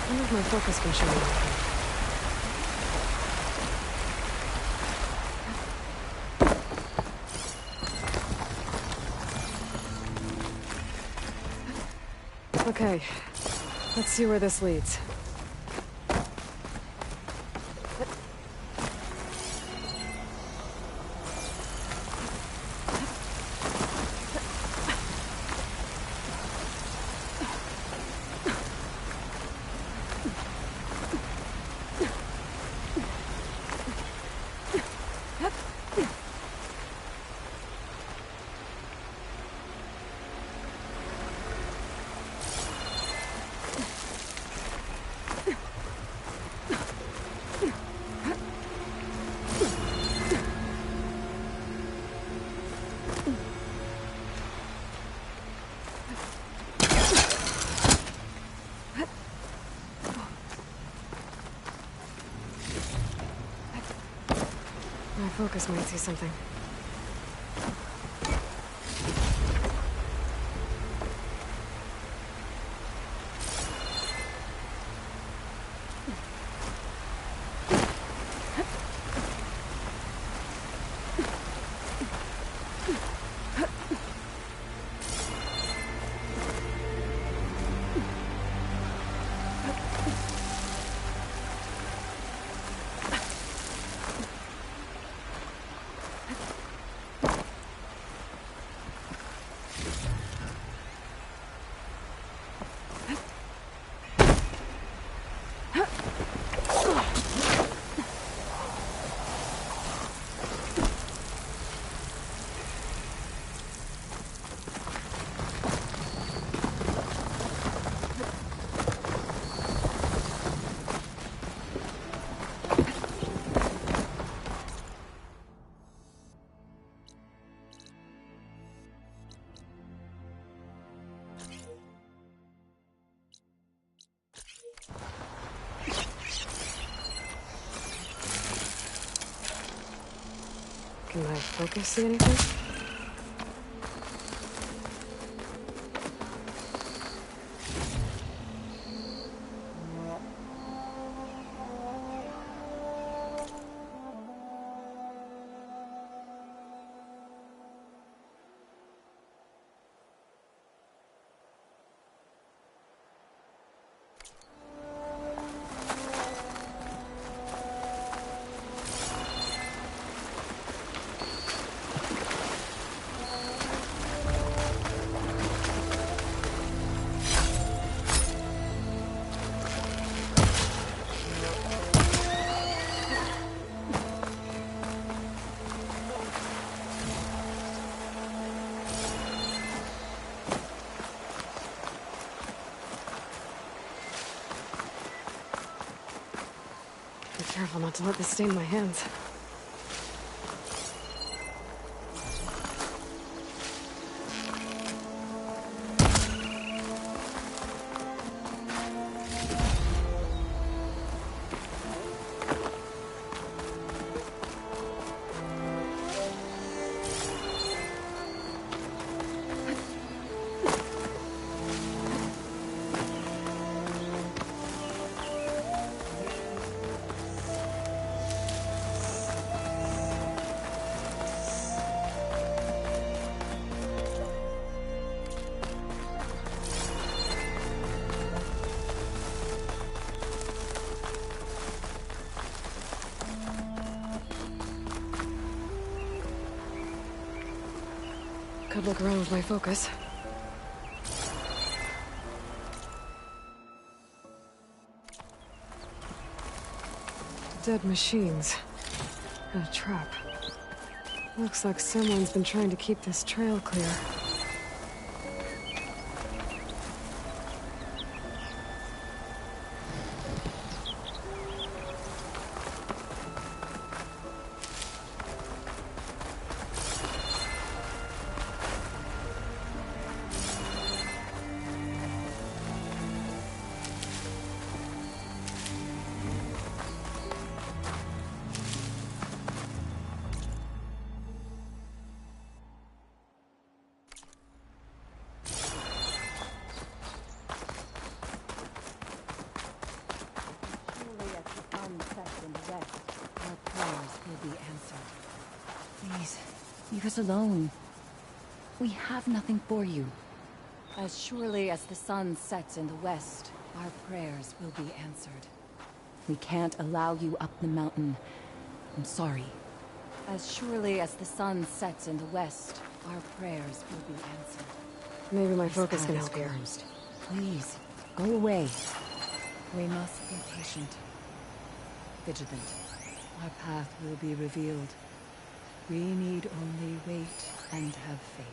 Speaker 1: I wonder if my focus can show me anything. Okay, let's see where this leads. My focus might see something. Can my focus see anything? Be careful not to let this stain my hands. Could look around with my focus. Dead machines. And a trap. Looks like someone's been trying to keep this trail clear.
Speaker 8: Please, leave us alone. We have nothing for you. As surely as the sun sets in the west, our prayers will be answered. We can't allow you up the mountain. I'm sorry. As surely as the sun sets in the west, our prayers will be answered.
Speaker 1: Maybe my
Speaker 8: This
Speaker 1: focus
Speaker 8: path
Speaker 1: can
Speaker 8: is
Speaker 1: help here.
Speaker 8: closed. Please, go away. We must be patient. Vigilant. Our path will be revealed. We need only wait and have faith.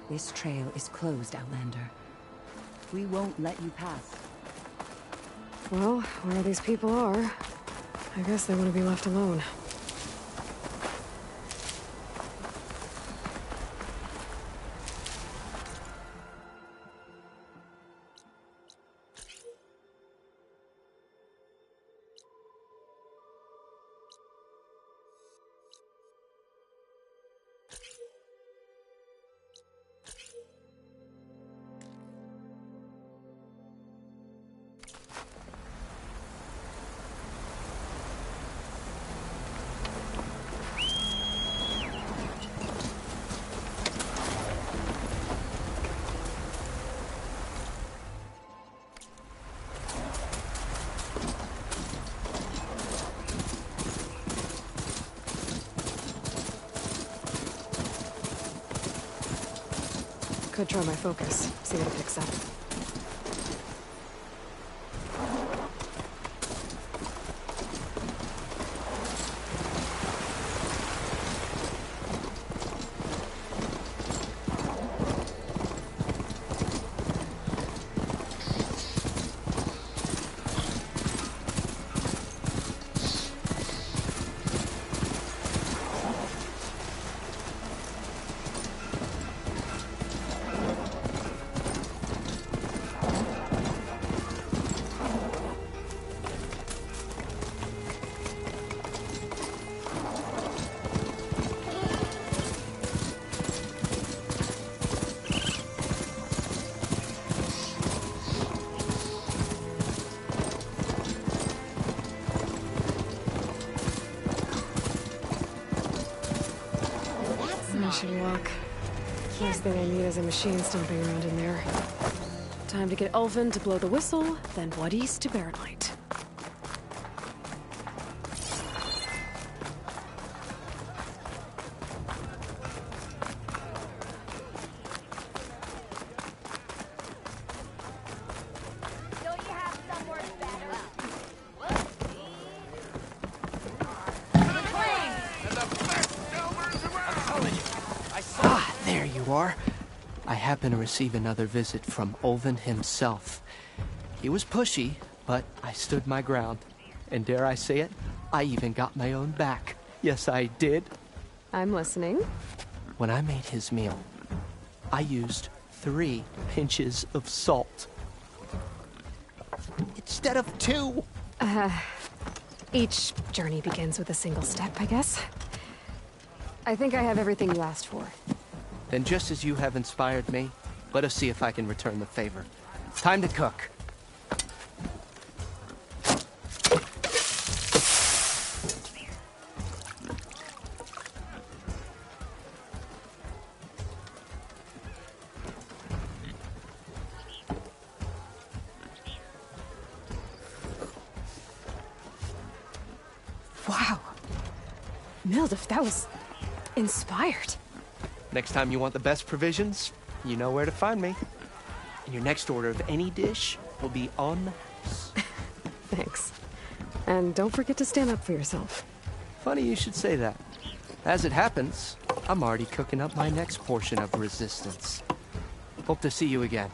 Speaker 8: This trail is closed, Outlander. We won't let you pass.
Speaker 1: Well, where these people are, I guess they want to be left alone. Could try my focus, see what it picks up. I should walk. Last thing I need is a machine stomping around in there. Time to get Ulvin to blow the whistle, then Wadis to Baronite.
Speaker 9: There you are. I happen to receive another visit from Ulvin himself. He was pushy, but I stood my ground. And dare I say it, I even got my own back. Yes, I did.
Speaker 1: I'm listening.
Speaker 9: When I made his meal, I used 3 pinches of salt. Instead of 2.
Speaker 1: Each journey begins with a single step, I guess. I think I have everything you asked for.
Speaker 9: Then just as you have inspired me, let us see if I can return the favor. Time to cook.
Speaker 1: Mildef, that was inspired.
Speaker 9: Next time you want the best provisions, you know where to find me. And your next order of any dish will be on the house.
Speaker 1: Thanks. And don't forget to stand up for yourself.
Speaker 9: Funny you should say that. As it happens, I'm already cooking up my next portion of resistance. Hope to see you again.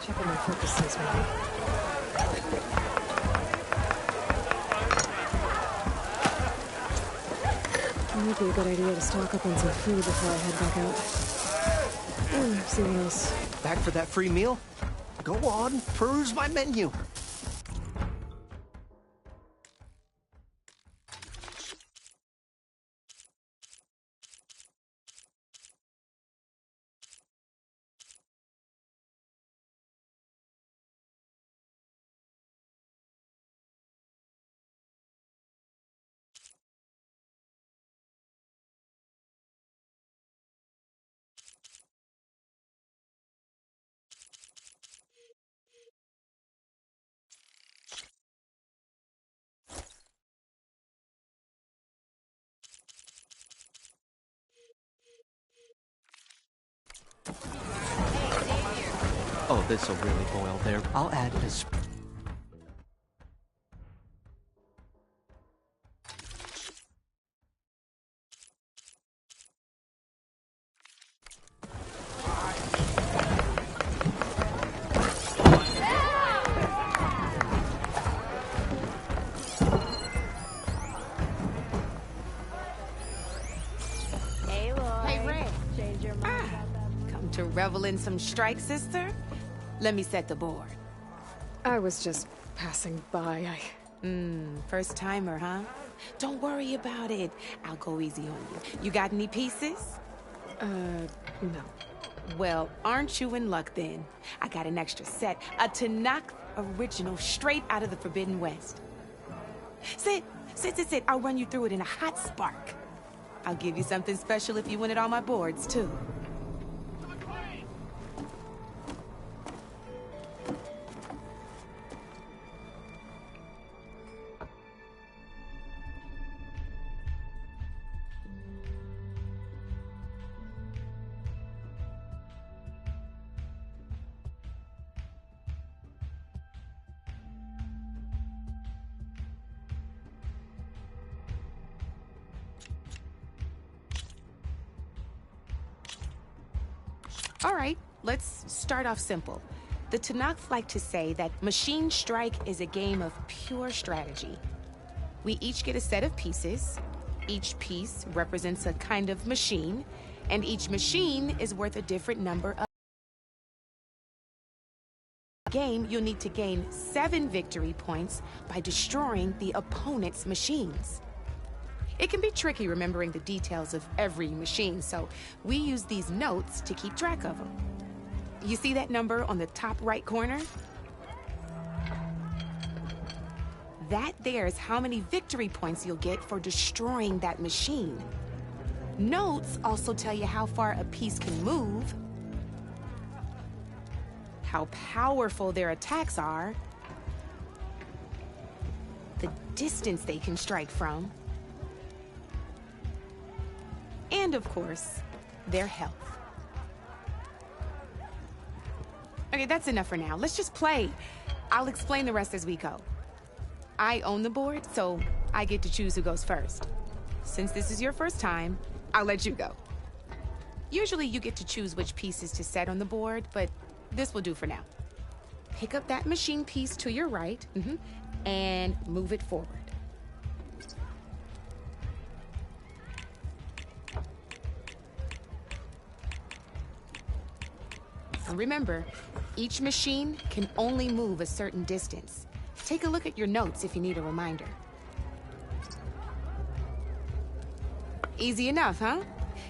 Speaker 1: Check on my focuses, maybe. It might be a good idea to stock up on some food before I head back out. See what else.
Speaker 9: Back for that free meal? Go on, peruse my menu. Oh, this'll really boil there. I'll add this.
Speaker 7: To revel in some strike, sister? Let me set the board.
Speaker 1: I was just passing by.
Speaker 7: First timer, huh? Don't worry about it. I'll go easy on you. You got any pieces?
Speaker 1: No.
Speaker 7: Well, aren't you in luck then? I got an extra set, a Tenakth original straight out of the Forbidden West. Sit. I'll run you through it in a hot spark. I'll give you something special if you win it on my boards, too. All right, let's start off simple. The Tenakth like to say that Machine Strike is a game of pure strategy. We each get a set of pieces. Each piece represents a kind of machine, and each machine is worth a different number of... game, you'll need to gain 7 victory points by destroying the opponent's machines. It can be tricky remembering the details of every machine, so we use these notes to keep track of them. You see that number on the top right corner? That there is how many victory points you'll get for destroying that machine. Notes also tell you how far a piece can move, how powerful their attacks are, the distance they can strike from, and of course, their health. Okay, that's enough for now. Let's just play. I'll explain the rest as we go. I own the board, so
Speaker 10: I get to choose who goes first. Since this is your first time, I'll let you go. Usually you get to choose which pieces to set on the board, but this will do for now. Pick up that machine piece to your right, and move it forward. And remember, each machine can only move a certain distance. Take a look at your notes if you need a reminder. Easy enough, huh?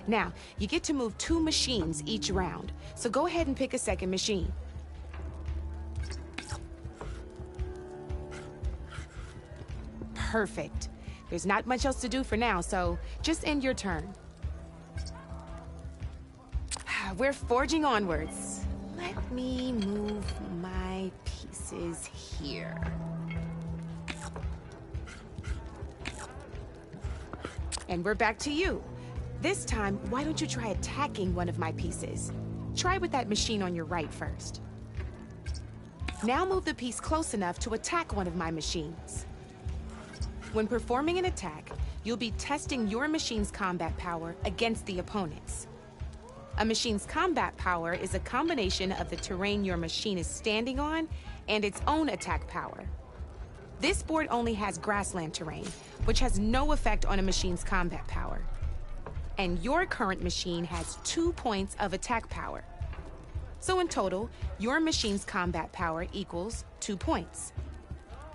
Speaker 10: Now, you get to move 2 machines each round, so go ahead and pick a second machine. Perfect. There's not much else to do for now, so just end your turn. We're forging onwards. Let me move my pieces here. And we're back to you. This time, why don't you try attacking one of my pieces? Try with that machine on your right first. Now move the piece close enough to attack one of my machines. When performing an attack, you'll be testing your machine's combat power against the opponent's. A machine's combat power is a combination of the terrain your machine is standing on and its own attack power. This board only has grassland terrain, which has no effect on a machine's combat power. And your current machine has 2 points of attack power. So in total, your machine's combat power equals 2 points.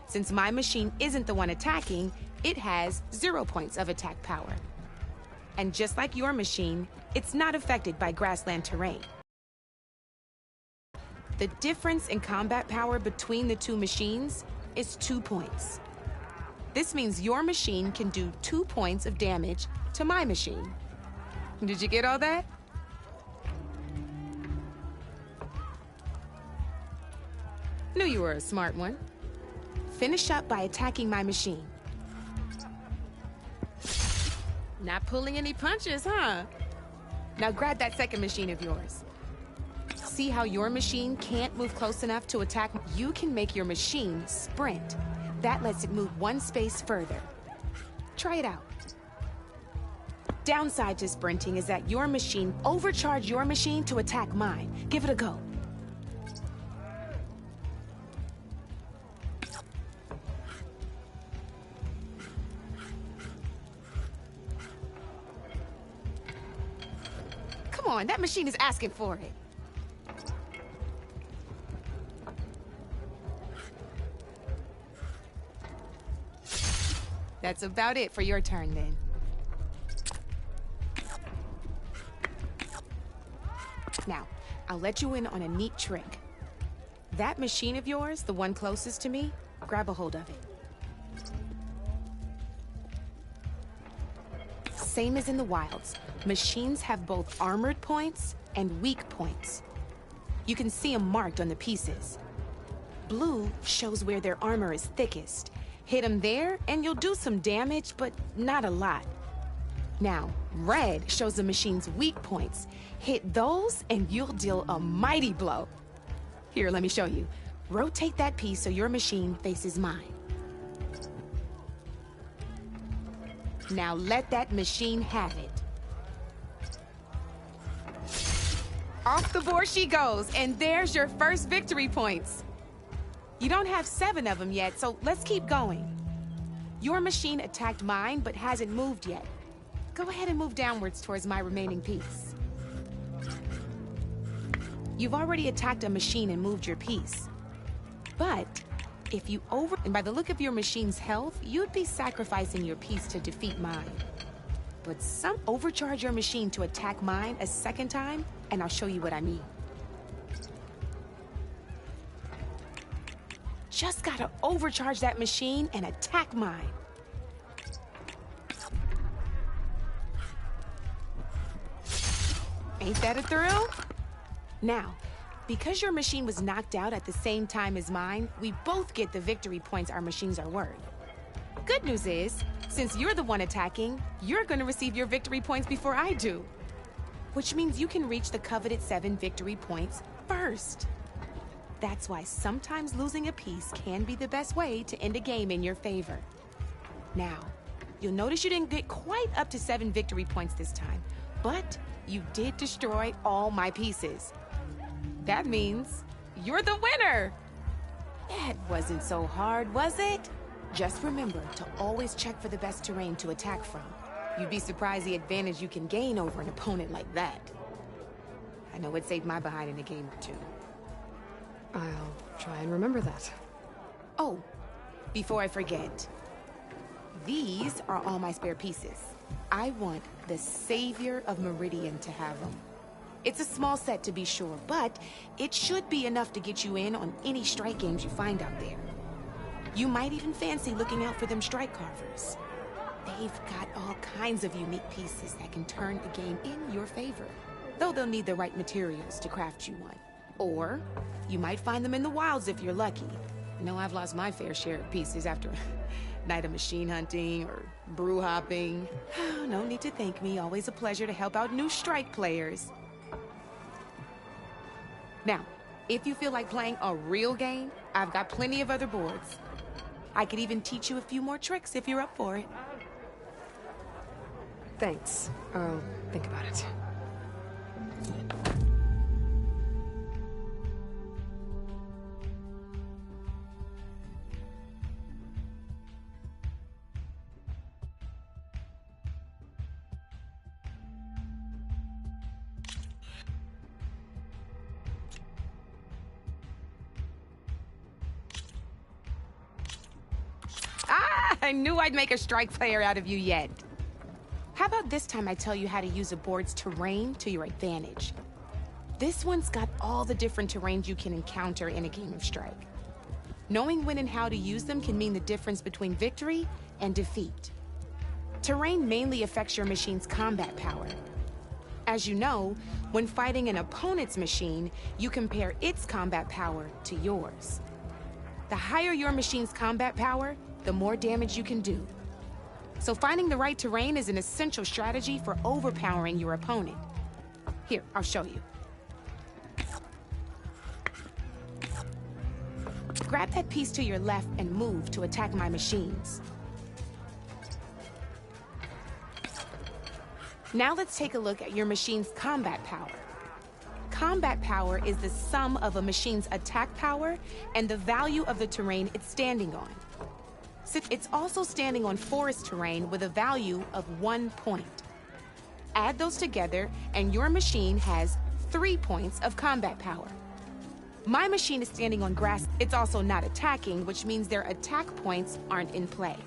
Speaker 10: Since my machine isn't the one attacking, it has 0 points of attack power. And just like your machine, it's not affected by grassland terrain. The difference in combat power between the 2 machines is 2 points. This means your machine can do 2 points of damage to my machine. Did you get all that? Knew you were a smart one. Finish up by attacking my machine. Not pulling any punches, huh? Now grab that second machine of yours. See how your machine can't move close enough to attack? You can make your machine sprint. That lets it move 1 space further. Try it out. Downside to sprinting is that your machine overcharged your machine to attack mine. Give it a go. Come on, that machine is asking for it. That's about it for your turn, then. Now, I'll let you in on a neat trick. That machine of yours, the one closest to me, grab a hold of it. Same as in the wilds, machines have both armored points and weak points. You can see them marked on the pieces. Blue shows where their armor is thickest. Hit them there, and you'll do some damage, but not a lot. Now, red shows the machine's weak points. Hit those, and you'll deal a mighty blow. Here, let me show you. Rotate that piece so your machine faces mine. Now let that machine have it. Off the board she goes, and there's your first victory points. You don't have 7 of them yet, so let's keep going. Your machine attacked mine, but hasn't moved yet. Go ahead and move downwards towards my remaining piece. You've already attacked a machine and moved your piece. But if you and by the look of your machine's health, you'd be sacrificing your piece to defeat mine. But some overcharge your machine to attack mine a second time, and I'll show you what I mean. Just gotta overcharge that machine and attack mine. Ain't that a thrill? Now, because your machine was knocked out at the same time as mine, we both get the victory points our machines are worth. Good news is, since you're the one attacking, you're gonna receive your victory points before I do. Which means you can reach the coveted 7 victory points first. That's why sometimes losing a piece can be the best way to end a game in your favor. Now, you'll notice you didn't get quite up to 7 victory points this time, but you did destroy all my pieces. That means you're the winner! That wasn't so hard, was it? Just remember to always check for the best terrain to attack from. You'd be surprised the advantage you can gain over an opponent like that. I know it saved my behind in a game or two.
Speaker 1: I'll try and remember that.
Speaker 10: Oh, before I forget, these are all my spare pieces. I want the Savior of Meridian to have them. It's a small set to be sure, but it should be enough to get you in on any strike games you find out there. You might even fancy looking out for them strike carvers. They've got all kinds of unique pieces that can turn a game in your favor, though they'll need the right materials to craft you one. Or you might find them in the wilds if you're lucky. I know I've lost my fair share of pieces after a night of machine hunting or brew hopping. No need to thank me. Always a pleasure to help out new strike players. Now, if you feel like playing a real game, I've got plenty of other boards. I could even teach you a few more tricks if you're up for it.
Speaker 1: Thanks. I'll think about it.
Speaker 10: I knew I'd make a strike player out of you yet. How about this time I tell you how to use a board's terrain to your advantage? This one's got all the different terrains you can encounter in a game of Strike. Knowing when and how to use them can mean the difference between victory and defeat. Terrain mainly affects your machine's combat power. As you know, when fighting an opponent's machine, you compare its combat power to yours. The higher your machine's combat power, the more damage you can do. So finding the right terrain is an essential strategy for overpowering your opponent. Here, I'll show you. Grab that piece to your left and move to attack my machines. Now let's take a look at your machine's combat power. Combat power is the sum of a machine's attack power and the value of the terrain it's standing on. It's also standing on forest terrain with a value of 1 point. Add those together, and your machine has 3 points of combat power. My machine is standing on grass. It's also not attacking, which means their attack points aren't in play.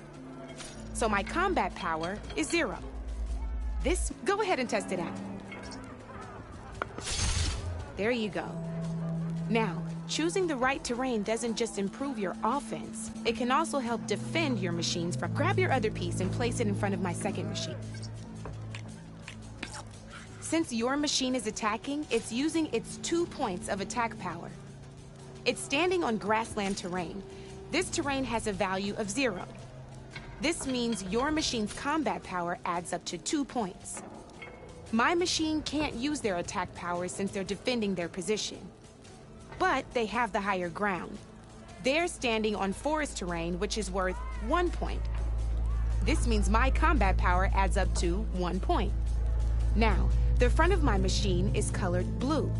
Speaker 10: So my combat power is 0. Go ahead and test it out. There you go. Now, choosing the right terrain doesn't just improve your offense, it can also help defend your machines from... Grab your other piece and place it in front of my second machine. Since your machine is attacking, it's using its 2 points of attack power. It's standing on grassland terrain. This terrain has a value of 0. This means your machine's combat power adds up to 2 points. My machine can't use their attack power since they're defending their position. But they have the higher ground. They're standing on forest terrain, which is worth 1 point. This means my combat power adds up to 1 point. Now, the front of my machine is colored blue.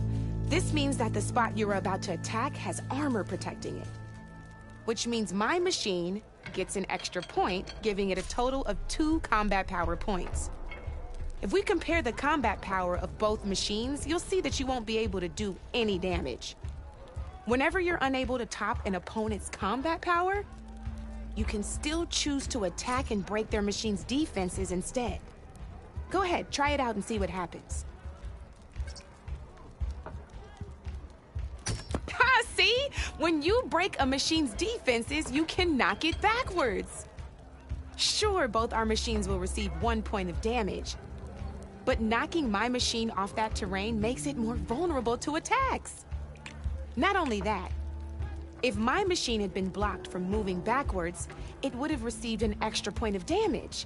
Speaker 10: This means that the spot you're about to attack has armor protecting it, which means my machine gets an extra point, giving it a total of 2 combat power points. If we compare the combat power of both machines, you'll see that you won't be able to do any damage. Whenever you're unable to top an opponent's combat power, you can still choose to attack and break their machine's defenses instead. Go ahead, try it out and see what happens. Ha, see? When you break a machine's defenses, you can knock it backwards. Sure, both our machines will receive 1 point of damage, but knocking my machine off that terrain makes it more vulnerable to attacks. Not only that, if my machine had been blocked from moving backwards, it would have received an extra point of damage.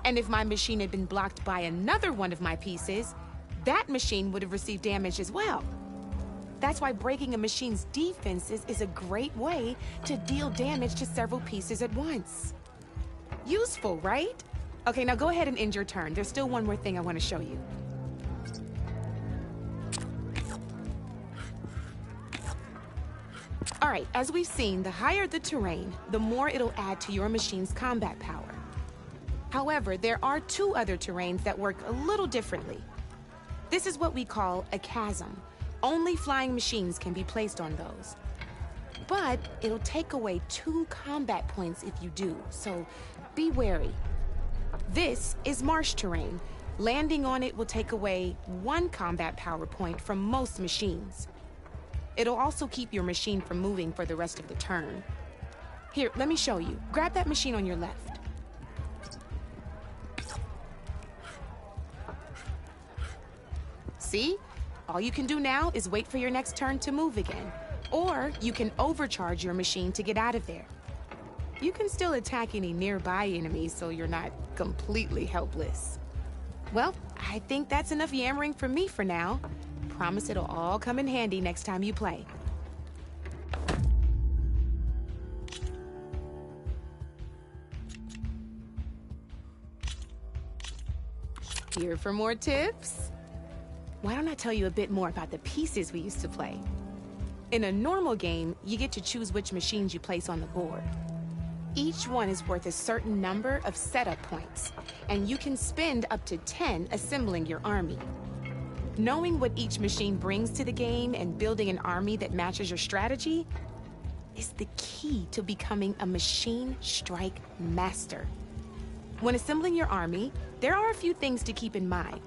Speaker 10: And if my machine had been blocked by another one of my pieces, that machine would have received damage as well. That's why breaking a machine's defenses is a great way to deal damage to several pieces at once. Useful, right? Okay, now go ahead and end your turn. There's still one more thing I want to show you. All right, as we've seen, the higher the terrain, the more it'll add to your machine's combat power. However, there are two other terrains that work a little differently. This is what we call a chasm. Only flying machines can be placed on those. But it'll take away 2 combat points if you do, so be wary. This is marsh terrain. Landing on it will take away 1 combat power point from most machines. It'll also keep your machine from moving for the rest of the turn. Here, let me show you. Grab that machine on your left. See? All you can do now is wait for your next turn to move again. Or you can overcharge your machine to get out of there. You can still attack any nearby enemies so you're not completely helpless. Well, I think that's enough yammering from me for now. Promise it'll all come in handy next time you play. Here for more tips? Why don't I tell you a bit more about the pieces we used to play? In a normal game, you get to choose which machines you place on the board. Each one is worth a certain number of setup points, and you can spend up to 10 assembling your army. Knowing what each machine brings to the game and building an army that matches your strategy is the key to becoming a machine strike master. When assembling your army, there are a few things to keep in mind.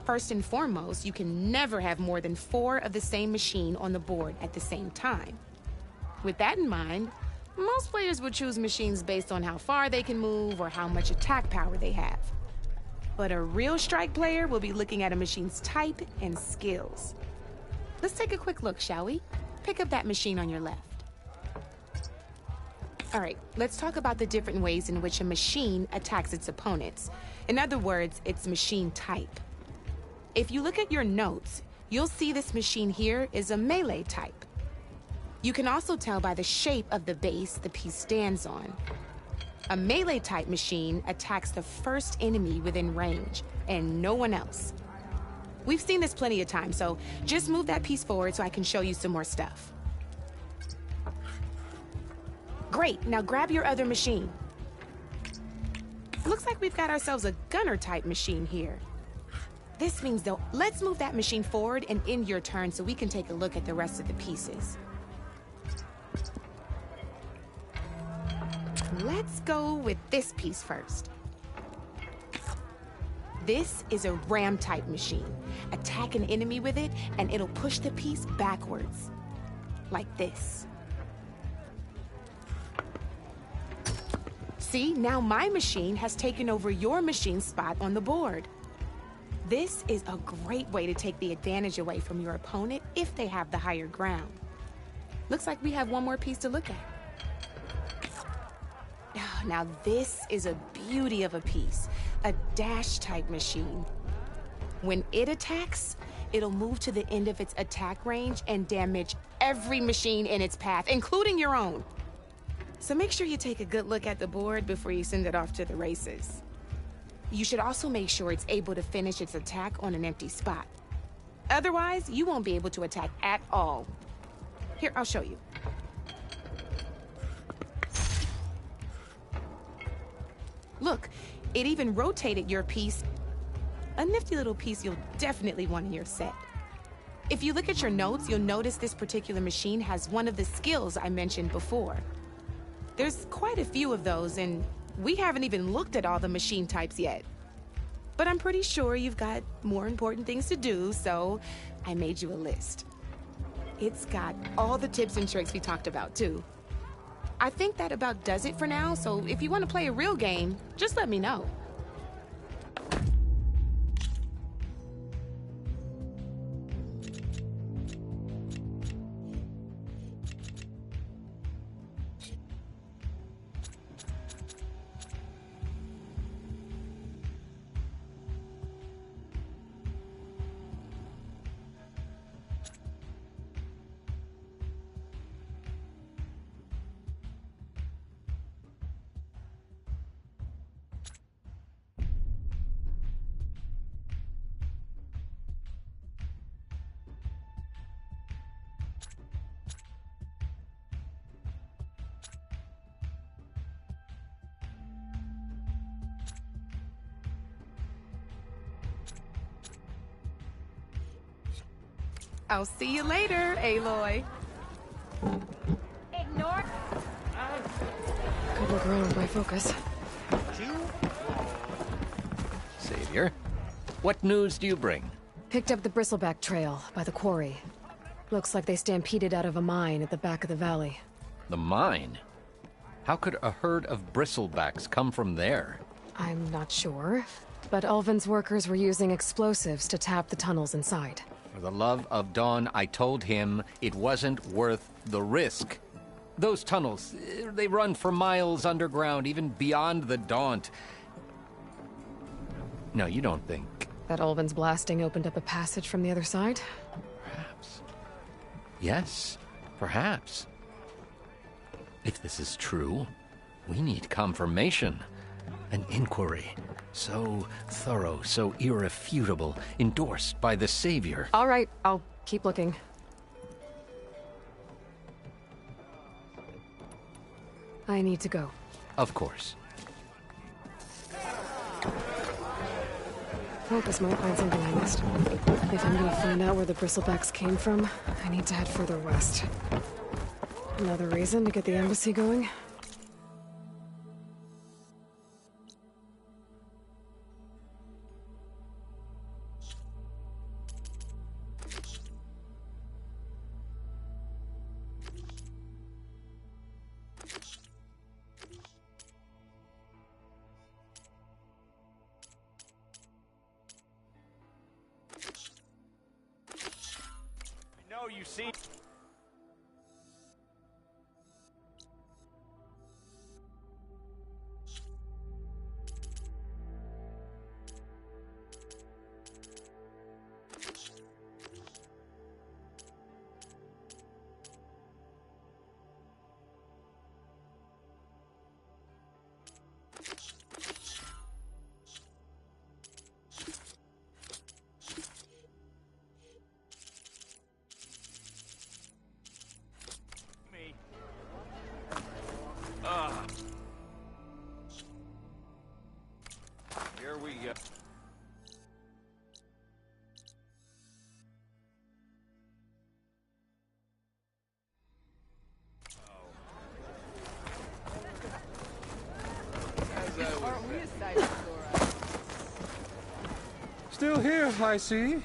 Speaker 10: First and foremost, you can never have more than 4 of the same machine on the board at the same time. With that in mind, most players will choose machines based on how far they can move or how much attack power they have. But a real strike player will be looking at a machine's type and skills. Let's take a quick look, shall we? Pick up that machine on your left. All right, let's talk about the different ways in which a machine attacks its opponents. In other words, its machine type. If you look at your notes, you'll see this machine here is a melee type. You can also tell by the shape of the base the piece stands on. A melee-type machine attacks the first enemy within range, and no one else. We've seen this plenty of times, so just move that piece forward so I can show you some more stuff. Great, now grab your other machine. Looks like we've got ourselves a gunner-type machine here. This means, though, let's move that machine forward and end your turn so we can take a look at the rest of the pieces. Let's go with this piece first. This is a ram-type machine. Attack an enemy with it, and it'll push the piece backwards. Like this. See, now my machine has taken over your machine's spot on the board. This is a great way to take the advantage away from your opponent if they have the higher ground. Looks like we have one more piece to look at. Now this is a beauty of a piece, a dash-type machine. When it attacks, it'll move to the end of its attack range and damage every machine in its path, including your own. So make sure you take a good look at the board before you send it off to the races. You should also make sure it's able to finish its attack on an empty spot. Otherwise, you won't be able to attack at all. Here, I'll show you. Look, it even rotated your piece. A nifty little piece you'll definitely want in your set. If you look at your notes, you'll notice this particular machine has one of the skills I mentioned before. There's quite a few of those, and we haven't even looked at all the machine types yet. But I'm pretty sure you've got more important things to do, so I made you a list. It's got all the tips and tricks we talked about, too. I think that about does it for now, so if you want to play a real game, just let me know. I'll see you later, Aloy.
Speaker 7: Ignore.
Speaker 1: Couldn't grow with my focus.
Speaker 11: Savior, what news do you bring?
Speaker 1: Picked up the Bristleback Trail by the quarry. Looks like they stampeded out of a mine at the back of the valley.
Speaker 11: The mine? How could a herd of bristlebacks come from there?
Speaker 1: I'm not sure, but Ulvin's workers were using explosives to tap the tunnels inside.
Speaker 11: For the love of Dawn, I told him it wasn't worth the risk. Those tunnels, they run for miles underground, even beyond the Daunt. No, you don't think...
Speaker 1: That Ulvin's blasting opened up a passage from the other side?
Speaker 11: Perhaps. Yes, perhaps. If this is true, we need confirmation. An inquiry. So thorough, so irrefutable, endorsed by the Savior.
Speaker 1: All right, I'll keep looking. I need to go.
Speaker 11: Of course.
Speaker 1: Focus might find something I missed. If I'm gonna find out where the bristlebacks came from, I need to head further west. Another reason to get the embassy going?
Speaker 3: You see. Here we go.
Speaker 12: Still here, I see.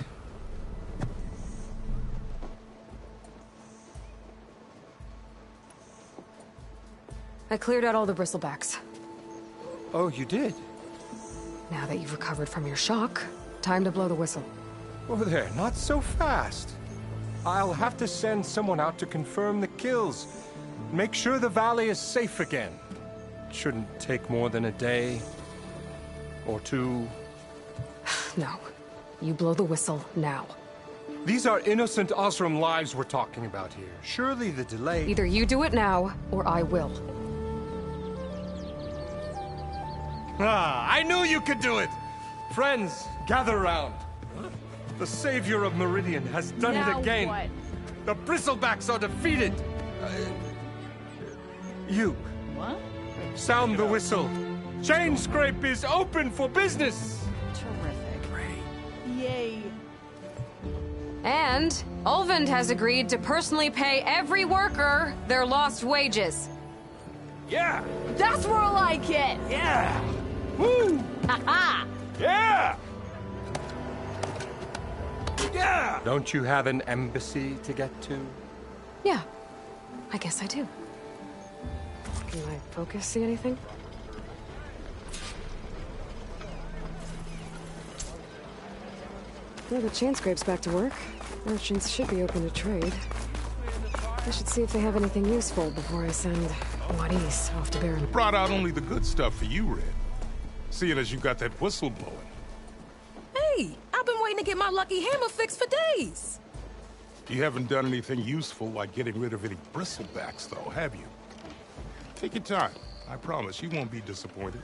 Speaker 1: I cleared out all the bristlebacks.
Speaker 12: Oh, you did?
Speaker 1: Now that you've recovered from your shock, time to blow the whistle.
Speaker 12: Oh there, not so fast. I'll have to send someone out to confirm the kills. Make sure the valley is safe again. It shouldn't take more than a day. Or two.
Speaker 1: No. You blow the whistle now.
Speaker 12: These are innocent Osram lives we're talking about here. Surely the delay...
Speaker 1: Either you do it now, or I will.
Speaker 12: Ah, I knew you could do it! Friends, gather around. The savior of Meridian has done it again.
Speaker 10: What?
Speaker 12: The bristlebacks are defeated. You.
Speaker 7: What?
Speaker 12: Sound the whistle. Chainscrape is open for business.
Speaker 7: Terrific. Yay.
Speaker 1: And Ulvund has agreed to personally pay every worker their lost wages.
Speaker 3: Yeah!
Speaker 7: That's more like it!
Speaker 3: Yeah!
Speaker 12: Woo!
Speaker 7: Ha-ha!
Speaker 3: Yeah! Yeah!
Speaker 12: Don't you have an embassy to get to?
Speaker 1: Yeah, I guess I do. Can my focus see anything? Well, the Chainscrape's back to work. Merchants should be open to trade. I should see if they have anything useful before I send Juarez off to Baron.
Speaker 13: Brought out only the good stuff for you, Red. Seeing as you got that whistle blowing.
Speaker 14: Hey, I've been waiting to get my lucky hammer fixed for days.
Speaker 13: You haven't done anything useful like getting rid of any bristlebacks, though, have you? Take your time. I promise you won't be disappointed.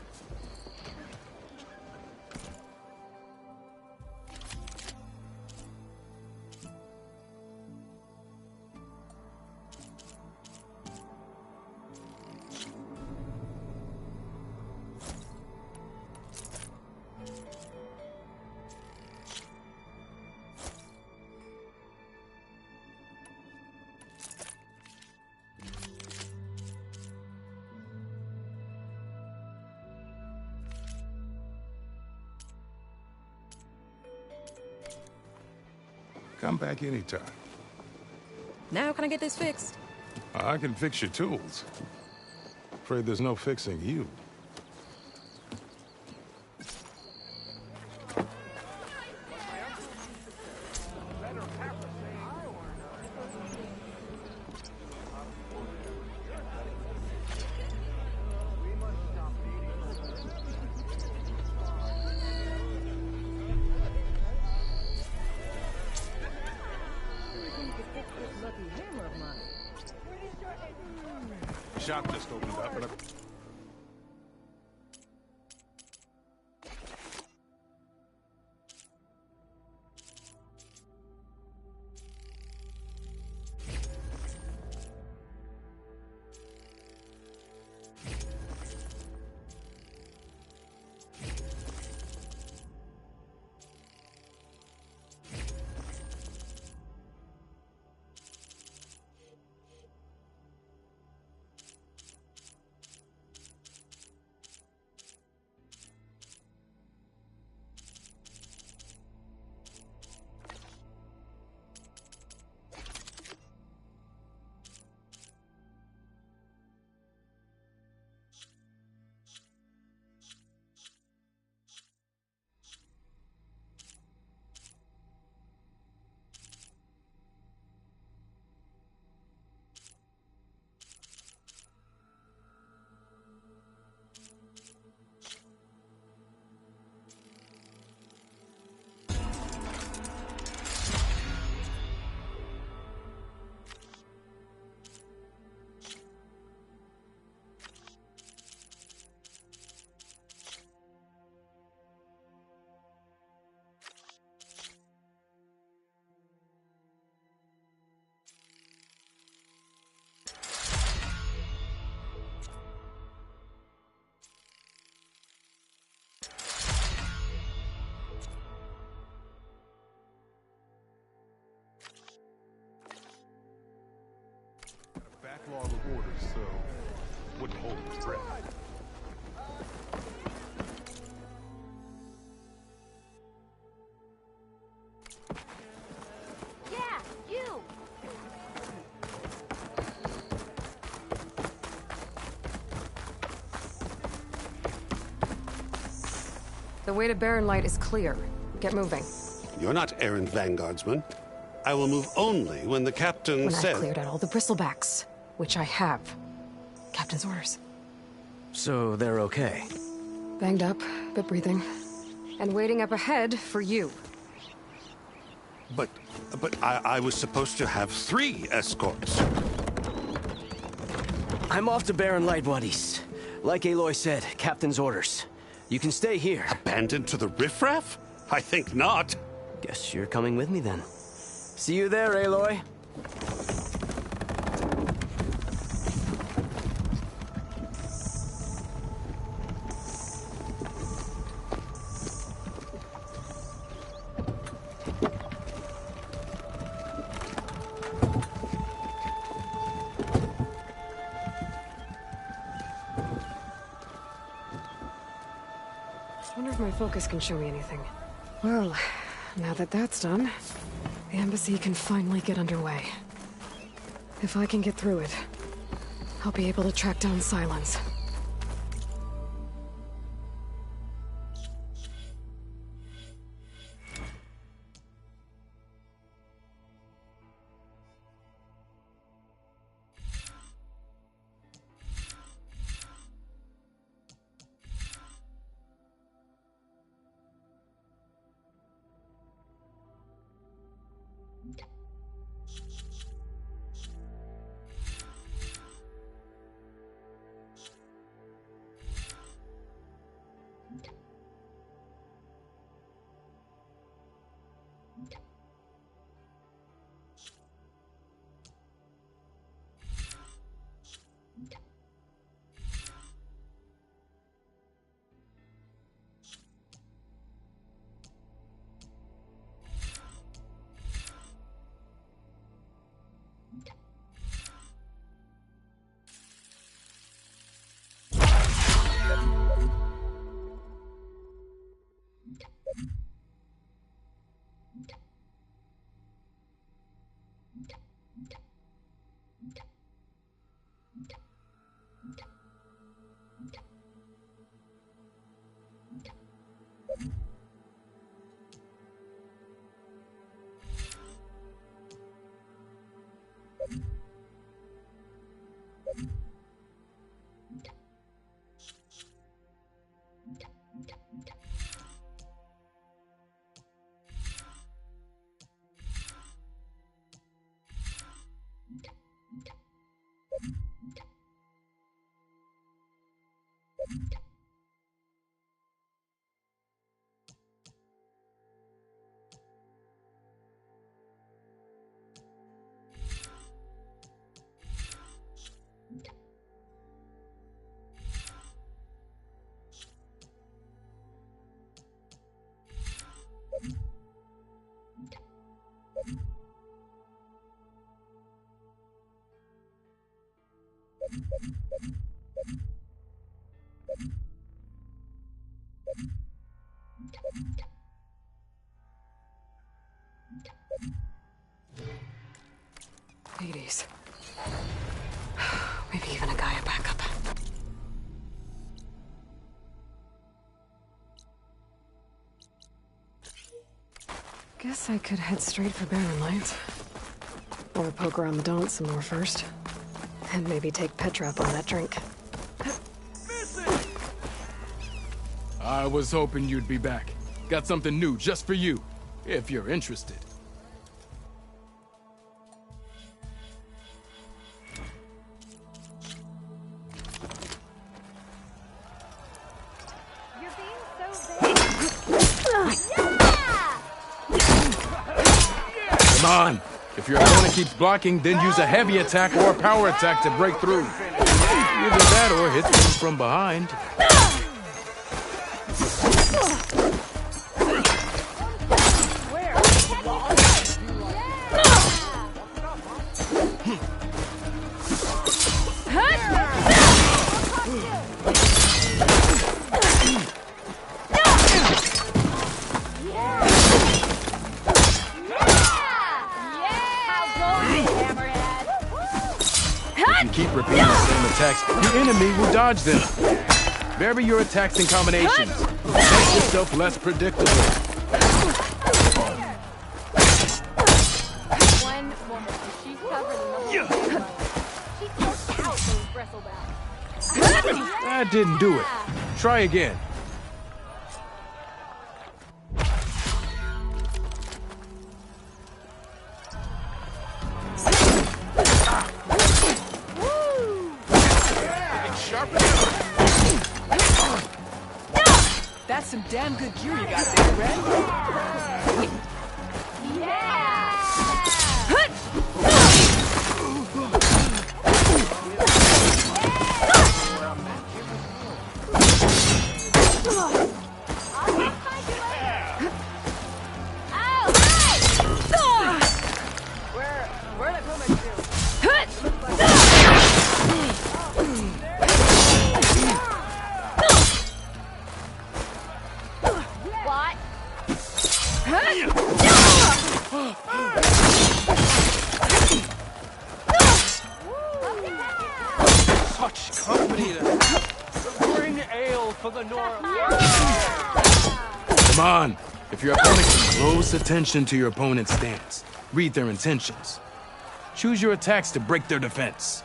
Speaker 13: Come back anytime.
Speaker 14: Now can I get this fixed?
Speaker 13: I can fix your tools. Afraid there's no fixing you. Shop just opened up and backlog of orders, so wouldn't hold his breath.
Speaker 15: Yeah, you!
Speaker 1: The way to Barren Light is clear. Get moving.
Speaker 16: You're not errand vanguardsman. I will move only when the captain
Speaker 1: When
Speaker 16: says...
Speaker 1: I've cleared out all the bristlebacks, which I have. Captain's orders.
Speaker 17: So they're okay?
Speaker 1: Banged up, but breathing. And waiting up ahead for you.
Speaker 16: But I was supposed to have 3 escorts.
Speaker 17: I'm off to Barren Light, buddies. Like Aloy said, Captain's orders. You can stay here.
Speaker 16: Abandoned to the riffraff? I think not.
Speaker 17: Guess you're coming with me then. See you there, Aloy.
Speaker 1: Wonder if my focus can show me anything. Well, now that that's done, the embassy can finally get underway. If I can get through it, I'll be able to track down Sylens. Hades. Maybe even a Gaia backup. Guess I could head straight for Barren Lights. Or poke around the Daunt some more first. And maybe take Petra up on that drink.
Speaker 5: I was hoping you'd be back. Got something new just for you, if you're interested. Come on! If your opponent keeps blocking, then use a heavy attack or a power attack to break through. Either that or hit them from behind. Keep repeating the same attacks, your enemy will dodge them. Vary your attacks and combinations. Make yourself less predictable.
Speaker 8: One woman, she's covered in the whole she took out those bristlebacks.
Speaker 5: That didn't do it. Try again.
Speaker 15: That's some damn good gear you got there, Red.
Speaker 8: Where'd I put my shield?
Speaker 9: Such company to bring ale for the North.
Speaker 5: Come on. If your opponent can close attention to your opponent's stance, read their intentions. Choose your attacks to break their defense.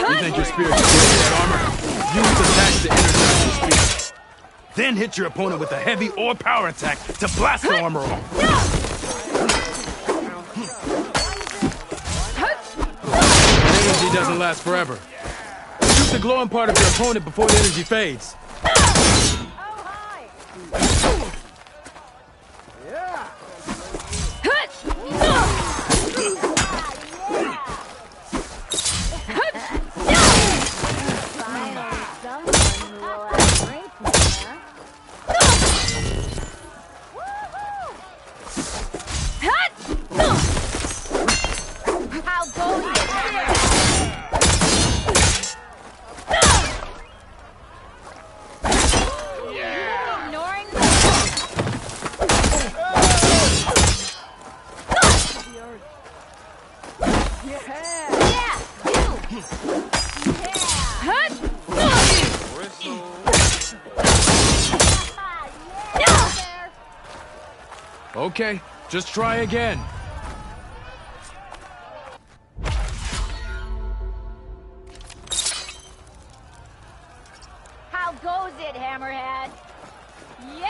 Speaker 5: You think your spirit can break that armor? Use attacks to energize your spirit. Then hit your opponent with a heavy or power attack to blast the armor off. Energy doesn't last forever. Shoot the glowing part of your opponent before the energy fades. Okay, just try again.
Speaker 18: How goes it, Hammerhead? Yeah!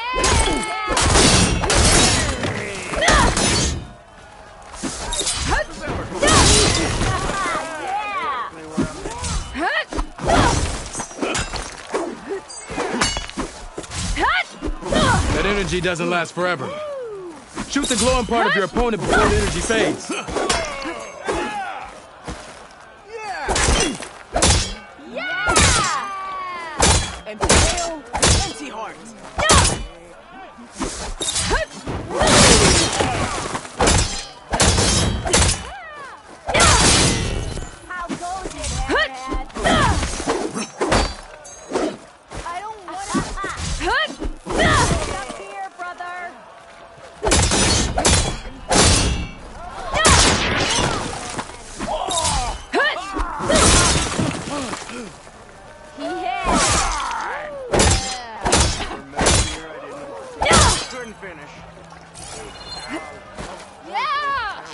Speaker 5: That energy doesn't last forever. Shoot the glowing part of your opponent before the energy fades.
Speaker 15: And fail empty heart.
Speaker 18: How goes it, Hammerhead? I don't want to... Up here, brother.
Speaker 15: Couldn't finish.
Speaker 18: Yeah!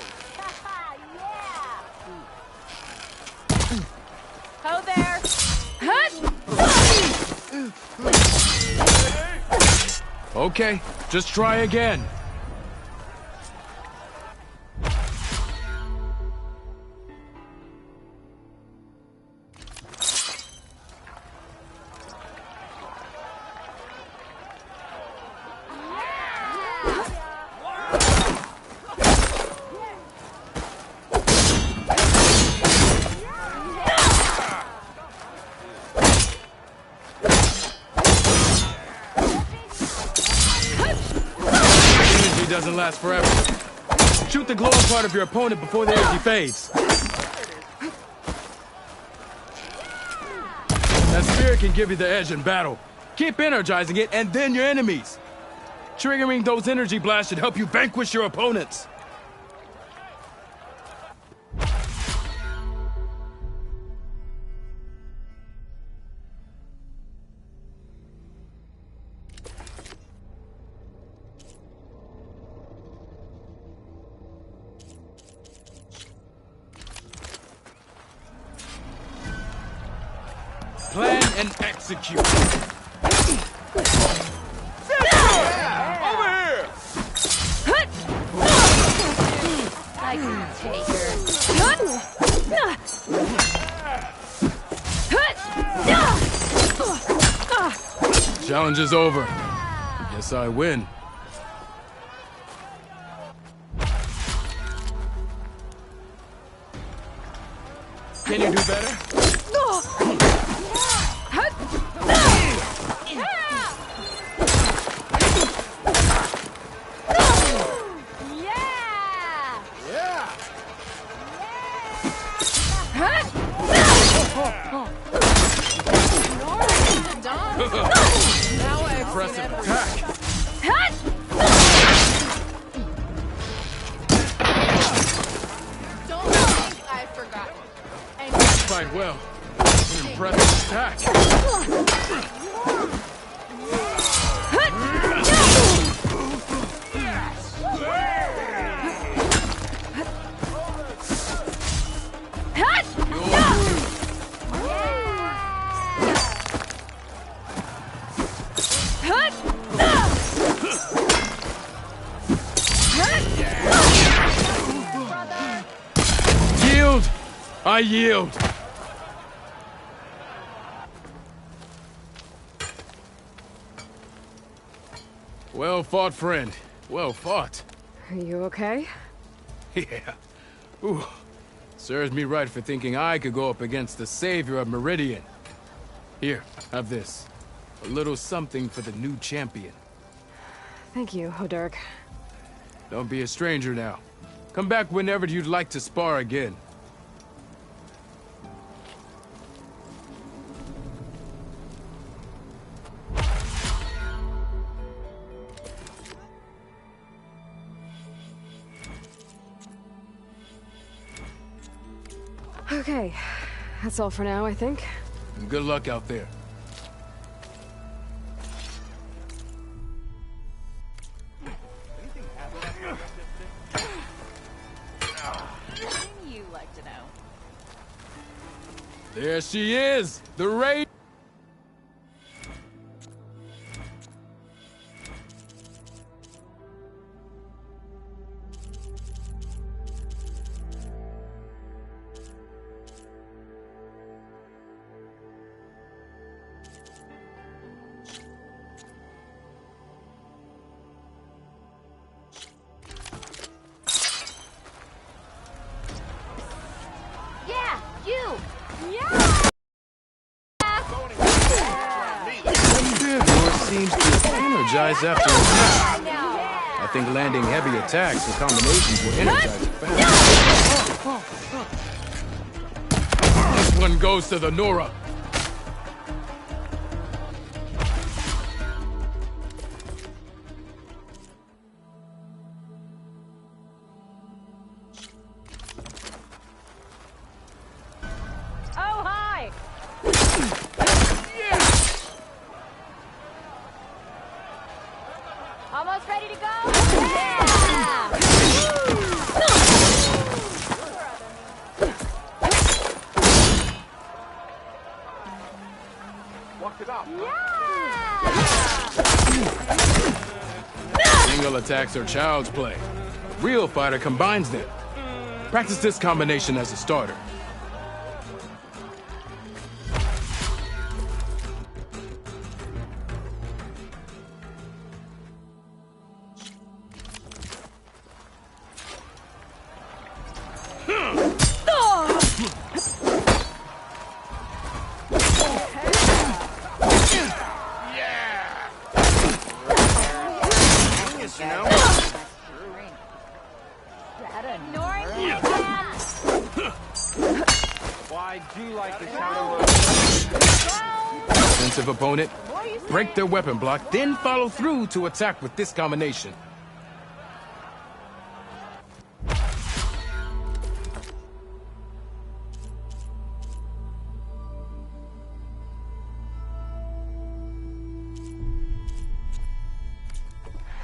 Speaker 18: Ho there!
Speaker 5: Okay, just try again. Energy doesn't last forever. Shoot the glowing part of your opponent before the energy fades. That spirit can give you the edge in battle. Keep energizing it, and then your enemies. Triggering those energy blasts should help you vanquish your opponents. Plan and execute.
Speaker 15: Over here!
Speaker 18: I can take her.
Speaker 5: Challenge is over. Guess I win. Can you do better? Impressive attack.
Speaker 10: Don't think I've forgotten.
Speaker 5: Fight well. An impressive attack. Yield! I yield! Well fought, friend. Well fought.
Speaker 1: Are you okay?
Speaker 5: Yeah. Ooh. Serves me right for thinking I could go up against the savior of Meridian. Here, have this. A little something for the new champion.
Speaker 1: Thank you, Hodurk.
Speaker 5: Don't be a stranger now. Come back whenever you'd like to spar again.
Speaker 1: Okay, that's all for now, I think.
Speaker 5: And good luck out there. There she is! The raid!
Speaker 18: Yeah, you!
Speaker 5: Yours seems to energize after attack. I think landing heavy attacks or combinations will energize it fast. This one goes to the Nora.
Speaker 18: Oh, hi! Almost ready to go? Yeah!
Speaker 15: Walk it out.
Speaker 5: Single attacks are child's play. Real fighter combines them. Practice this combination as a starter.
Speaker 15: Why do you like the sound?
Speaker 5: Offensive opponent, break their weapon block, then follow through to attack with this combination.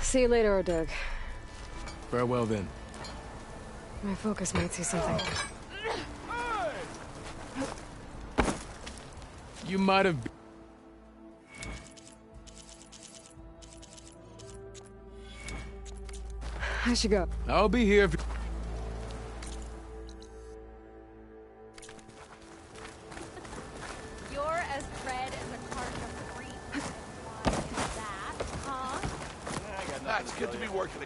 Speaker 1: See you later, Odug.
Speaker 5: Farewell then.
Speaker 1: My focus might see something.
Speaker 5: You might have...
Speaker 1: I should go.
Speaker 5: I'll be here if...
Speaker 18: You're as red as a carton of cream. Why is that, huh?
Speaker 19: It's good to be working.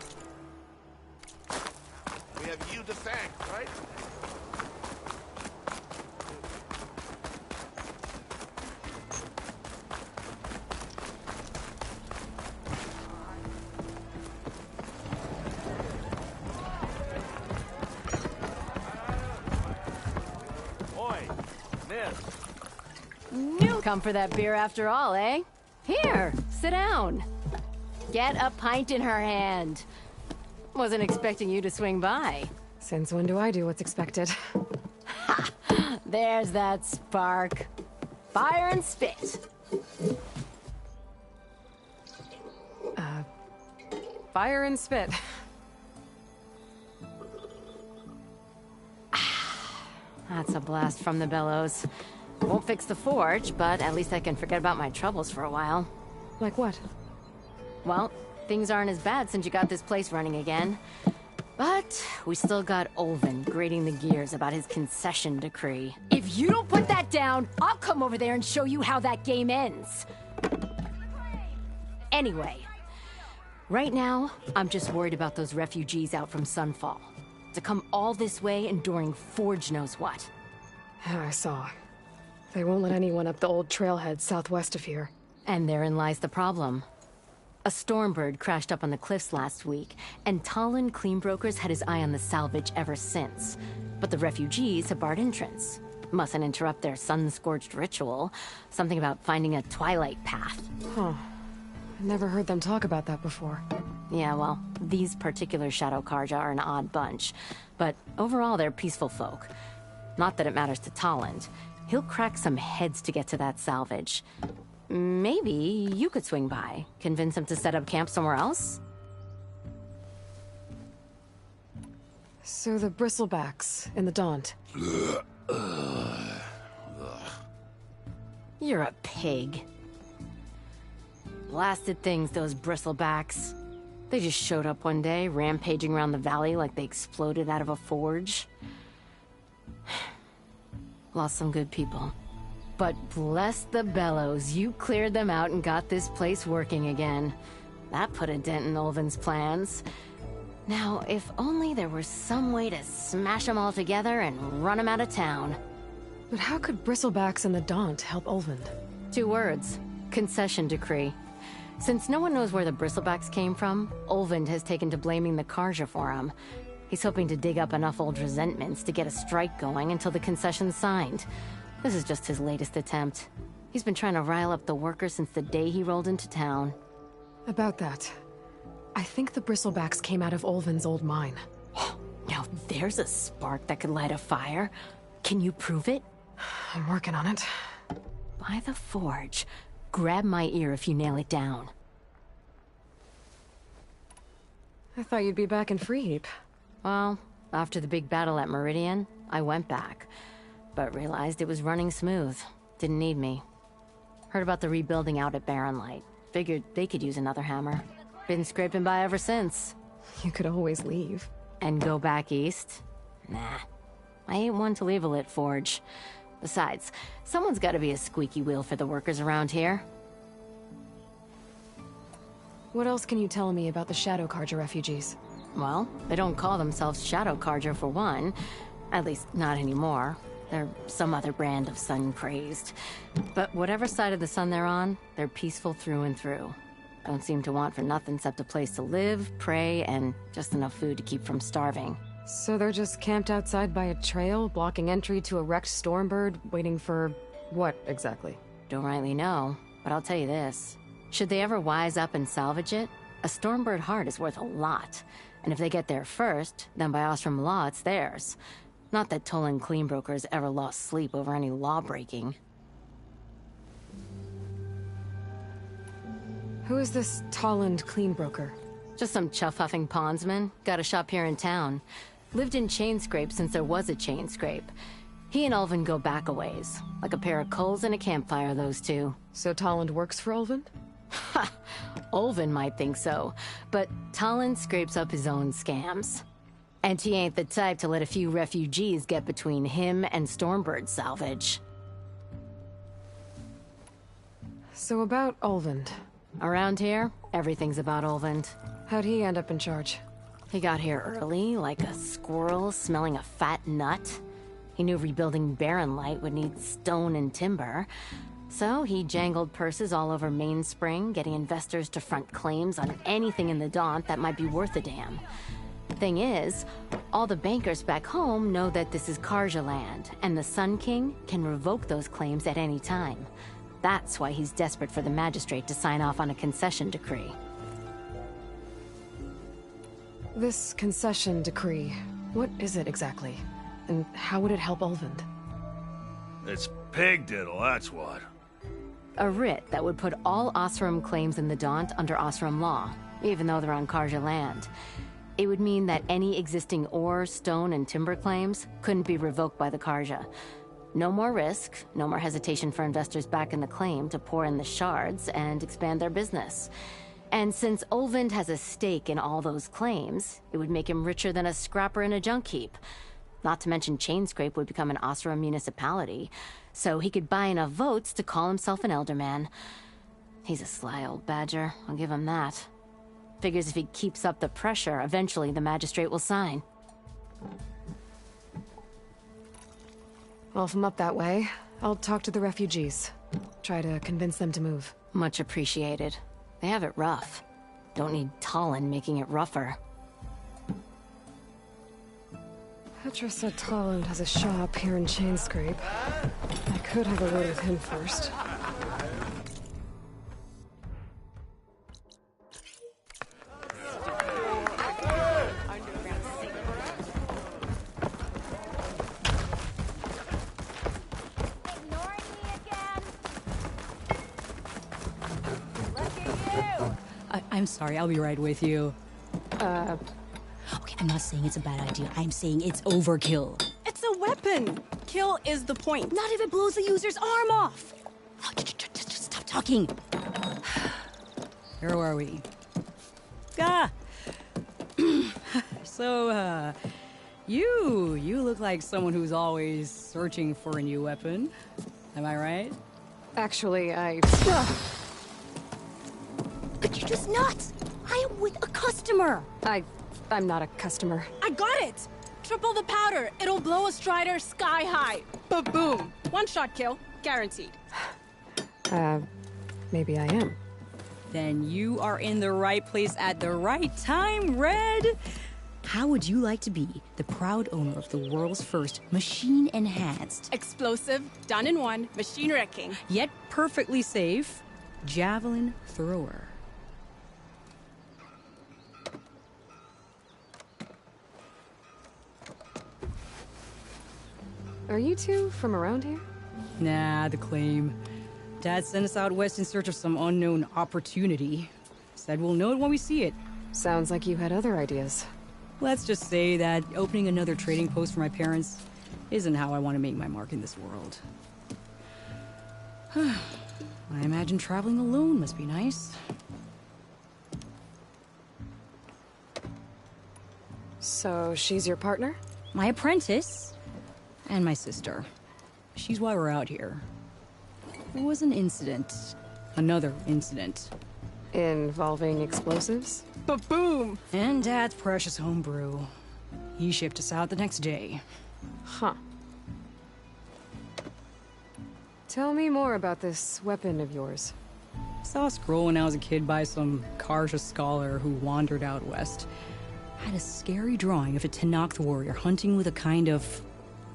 Speaker 19: We have you to thank, right?
Speaker 15: Oi, miss.
Speaker 8: Come for that beer after all, eh? Here, sit down. Get a pint in her hand. Wasn't expecting you to swing by.
Speaker 1: Since when do I do what's expected?
Speaker 8: There's that spark. Fire and spit.
Speaker 1: Fire and spit.
Speaker 8: That's a blast from the bellows. Won't fix the forge, but at least I can forget about my troubles for a while.
Speaker 1: Like what?
Speaker 8: Well, things aren't as bad since you got this place running again. But we still got Olvin grating the gears about his concession decree. If you don't put that down, I'll come over there and show you how that game ends. Anyway, right now, I'm just worried about those refugees out from Sunfall. To come all this way enduring Forge knows what.
Speaker 1: Yeah, I saw. They won't let anyone up the old trailhead southwest of here.
Speaker 8: And therein lies the problem. A Stormbird crashed up on the cliffs last week, and Talon Cleanbrokers had his eye on the salvage ever since. But the refugees have barred entrance. Mustn't interrupt their sun-scorched ritual. Something about finding a twilight path.
Speaker 1: Huh. I never heard them talk about that before.
Speaker 8: Yeah, well, these particular Shadow Karja are an odd bunch. But overall, they're peaceful folk. Not that it matters to Talon. He'll crack some heads to get to that salvage. Maybe you could swing by, convince him to set up camp somewhere else?
Speaker 1: So the Bristlebacks in the Daunt.
Speaker 2: The
Speaker 20: You're a pig. Blasted things, those bristlebacks. They just showed up one day, rampaging around the valley like they exploded out of a forge. Lost some good people. But bless the bellows, you cleared them out and got this place working again. That put a dent in Ulvin's plans. Now, if only there were some way to smash them all together and run them out of town.
Speaker 1: But how could Bristlebacks and the Daunt help Ulvund?
Speaker 20: 2 words. Concession decree. Since no one knows where the Bristlebacks came from, Ulvund has taken to blaming the Carja for them. He's hoping to dig up enough old resentments to get a strike going until the concession's signed. This is just his latest attempt. He's been trying to rile up the workers since the day he rolled into town.
Speaker 1: About that, I think the Bristlebacks came out of Ulvund's old mine.
Speaker 20: Now there's a spark that could light a fire. Can you prove it?
Speaker 1: I'm working on it.
Speaker 20: By the forge. Grab my ear if you nail it down.
Speaker 1: I thought you'd be back in Freeheap.
Speaker 20: Well, after the big battle at Meridian, I went back. But realized it was running smooth. Didn't need me. Heard about the rebuilding out at Barren Light. Figured they could use another hammer. Been scraping by ever since.
Speaker 1: You could always leave.
Speaker 20: And go back east? Nah. I ain't one to leave a lit forge. Besides, someone's gotta be a squeaky wheel for the workers around here.
Speaker 1: What else can you tell me about the Shadow Carja refugees?
Speaker 20: Well, they don't call themselves Shadow Carja for one. At least, not anymore. They're some other brand of sun-crazed. But whatever side of the sun they're on, they're peaceful through and through. Don't seem to want for nothing except a place to live, pray, and just enough food to keep from starving.
Speaker 1: So they're just camped outside by a trail, blocking entry to a wrecked Stormbird, waiting for... what, exactly?
Speaker 20: Don't rightly know, but I'll tell you this. Should they ever wise up and salvage it, a Stormbird heart is worth a lot. And if they get there first, then by Ostrom law, it's theirs. Not that Toland Cleanbrokers ever lost sleep over any law-breaking.
Speaker 1: Who is this Toland Cleanbroker?
Speaker 20: Just some chuff-huffing pondsman. Got a shop here in town. Lived in Chainscrape since there was a Chainscrape. He and Ulvund go back a ways. Like a pair of coals in a campfire, those two.
Speaker 1: So Toland works for Ulvund?
Speaker 20: Ha! Ulvund might think so, but Toland scrapes up his own scams. And he ain't the type to let a few refugees get between him and Stormbird salvage.
Speaker 1: So about Ulvund.
Speaker 20: Around here, everything's about Ulvund.
Speaker 1: How'd he end up in charge?
Speaker 20: He got here early, like a squirrel smelling a fat nut. He knew rebuilding Barren Light would need stone and timber. So he jangled purses all over Mainspring, getting investors to front claims on anything in the Daunt that might be worth a damn. Thing is, all the bankers back home know that this is Carja land, and the Sun King can revoke those claims at any time. That's why he's desperate for the magistrate to sign off on a concession decree.
Speaker 1: This concession decree, what is it exactly? And how would it help Ulvund?
Speaker 21: It's pig diddle, that's what.
Speaker 20: A writ that would put all Osram claims in the Daunt under Osram law, even though they're on Carja land. It would mean that any existing ore, stone, and timber claims couldn't be revoked by the Carja. No more risk, no more hesitation for investors back in the claim to pour in the shards and expand their business. And since Ulvund has a stake in all those claims, it would make him richer than a scrapper in a junk heap. Not to mention Chainscrape would become an Osram municipality, so he could buy enough votes to call himself an Elderman. He's a sly old badger, I'll give him that. Figures if he keeps up the pressure, eventually the magistrate will sign.
Speaker 1: Well, if I'm up that way, I'll talk to the refugees. Try to convince them to move.
Speaker 20: Much appreciated. They have it rough. Don't need Toland making it rougher.
Speaker 1: Petra said Toland has a shop here in Chainscrape. I could have a word with him first.
Speaker 22: I'm sorry, I'll be right with you.
Speaker 23: Okay, I'm not saying it's a bad idea. I'm saying it's overkill.
Speaker 24: It's a weapon! Kill is the point. Not if it blows the user's arm off!
Speaker 23: Oh, just stop talking.
Speaker 22: Where are we? Ah! So, you look like someone who's always searching for a new weapon. Am I right?
Speaker 1: Actually,
Speaker 23: Could you just not? I am with a customer.
Speaker 1: I'm not a customer.
Speaker 14: I got it! Triple the powder. It'll blow a Strider sky high. Ba-boom. One shot kill. Guaranteed.
Speaker 1: Maybe I am.
Speaker 22: Then you are in the right place at the right time, Red. How would you like to be the proud owner of the world's first machine-enhanced,
Speaker 14: Explosive, done in one, machine wrecking.
Speaker 22: yet perfectly safe, javelin thrower?
Speaker 1: Are you two from around here?
Speaker 22: Nah, the claim. Dad sent us out west in search of some unknown opportunity. Said we'll know it when we see it.
Speaker 1: Sounds like you had other ideas.
Speaker 22: Let's just say that opening another trading post for my parents isn't how I want to make my mark in this world. I imagine traveling alone must be nice.
Speaker 1: So she's your partner?
Speaker 22: My apprentice and my sister. She's why we're out here. There was an incident. Another incident.
Speaker 1: Involving explosives?
Speaker 14: Ba-boom!
Speaker 22: And Dad's precious homebrew. He shipped us out the next day.
Speaker 1: Huh. Tell me more about this weapon of yours.
Speaker 22: Saw a scroll when I was a kid by some Karja scholar who wandered out west. Had a scary drawing of a Tenakth warrior hunting with a kind of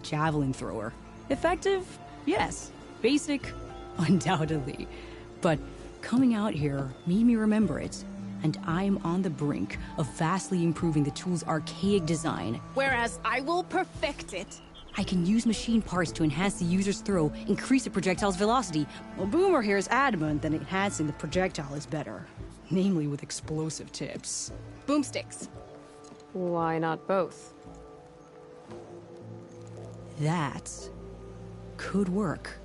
Speaker 22: javelin thrower. Effective? Yes. Basic? Undoubtedly. But coming out here made me remember it, and I'm on the brink of vastly improving the tool's archaic design.
Speaker 14: Whereas I will perfect it.
Speaker 22: I can use machine parts to enhance the user's throw, increase the projectile's velocity. Well, Boomer here is adamant that enhancing the projectile is better. Namely with explosive tips.
Speaker 14: Boomsticks.
Speaker 1: Why not both?
Speaker 22: That could work.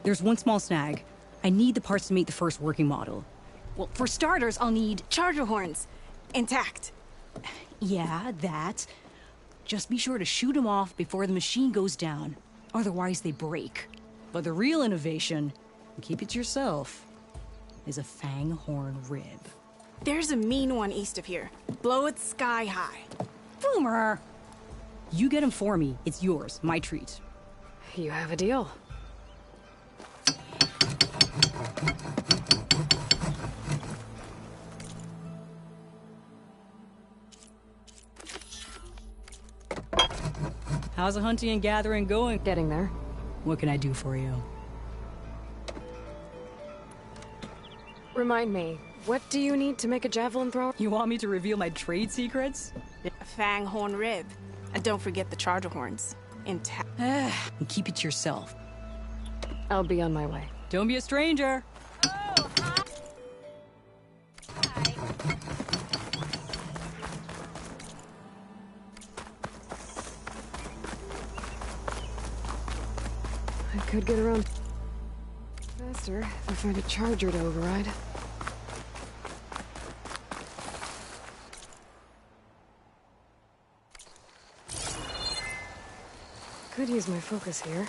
Speaker 22: There's one small snag. I need the parts to make the first working model.
Speaker 14: Well, for starters, I'll need charger horns. Intact.
Speaker 22: Yeah, that. Just be sure to shoot them off before the machine goes down. Otherwise, they break. But the real innovation, and keep it to yourself, is a fang horn rib.
Speaker 14: There's a mean one east of here. Blow it sky high.
Speaker 22: Boomer! You get him for me. It's yours. My treat.
Speaker 1: You have a deal.
Speaker 22: How's the hunting and gathering going?
Speaker 1: Getting there.
Speaker 22: What can I do for you?
Speaker 1: Remind me, what do you need to make a javelin thrower?
Speaker 22: You want me to reveal my trade secrets?
Speaker 14: A fang horn rib. And don't forget the charger horns. Intact.
Speaker 22: And keep it to yourself.
Speaker 1: I'll be on my way.
Speaker 22: Don't be a stranger.
Speaker 1: I could get around faster if I find a charger to override. Could use my focus here.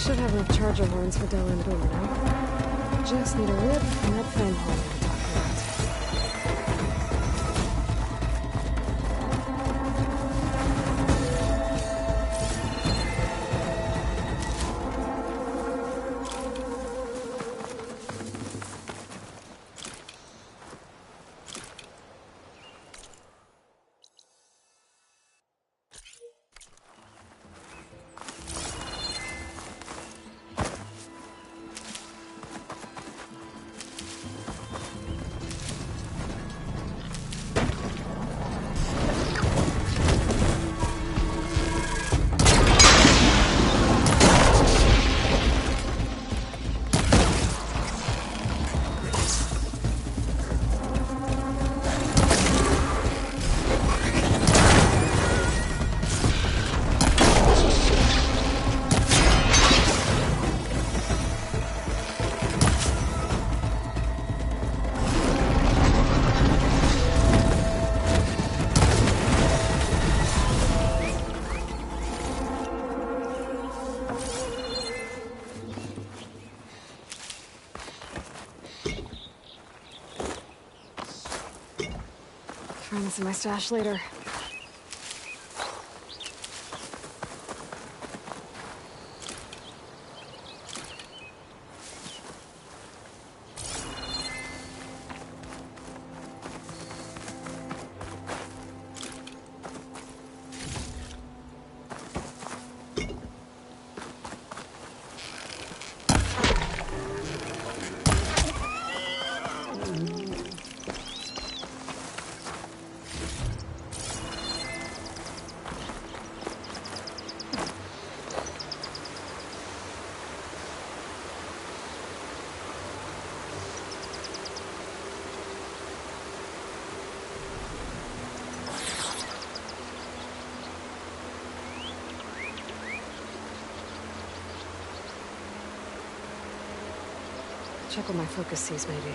Speaker 1: Should have enough charger horns for Della and Boomer now. Just need a rip from that flame horn we were talking about. Find this in my stash later. Check what my focus sees, maybe.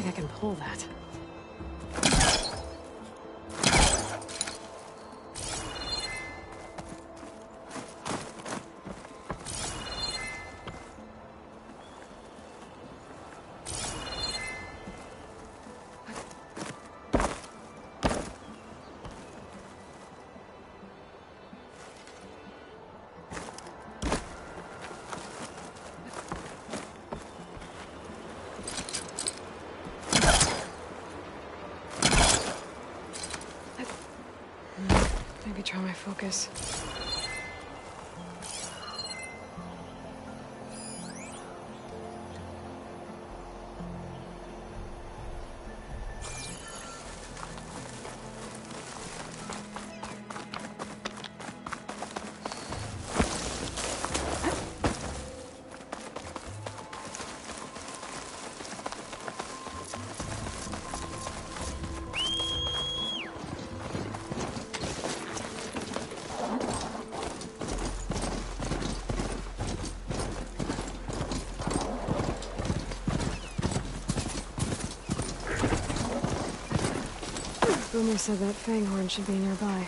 Speaker 1: I can pull that. Maybe try my focus. Boomer said that Fanghorn should be nearby.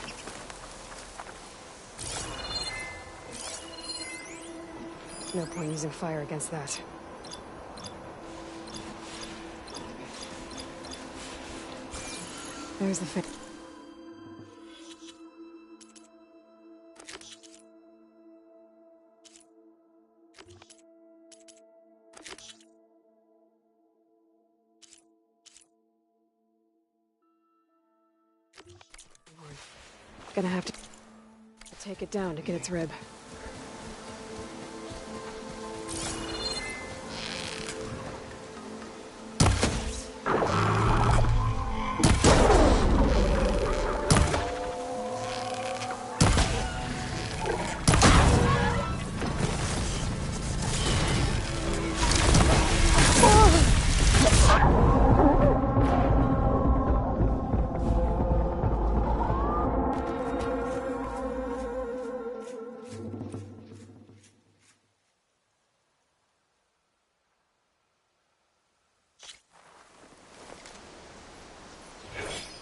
Speaker 1: No point using fire against that. There's the Fang. Gonna have to take it down to get its rib.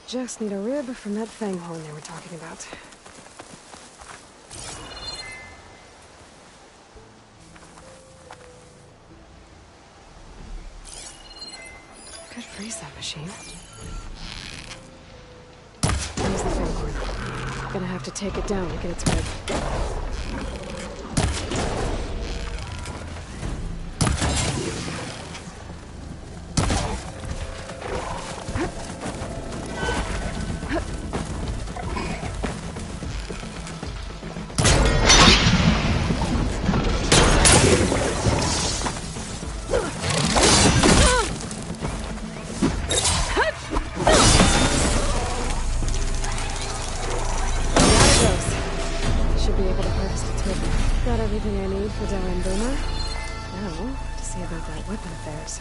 Speaker 1: Just need a rib from that Fanghorn they were talking about. Could freeze that machine. There's the Fanghorn. Gonna have to take it down to get its rib. Got everything I need for Darren Boomer. Now, to see about that weapon of theirs.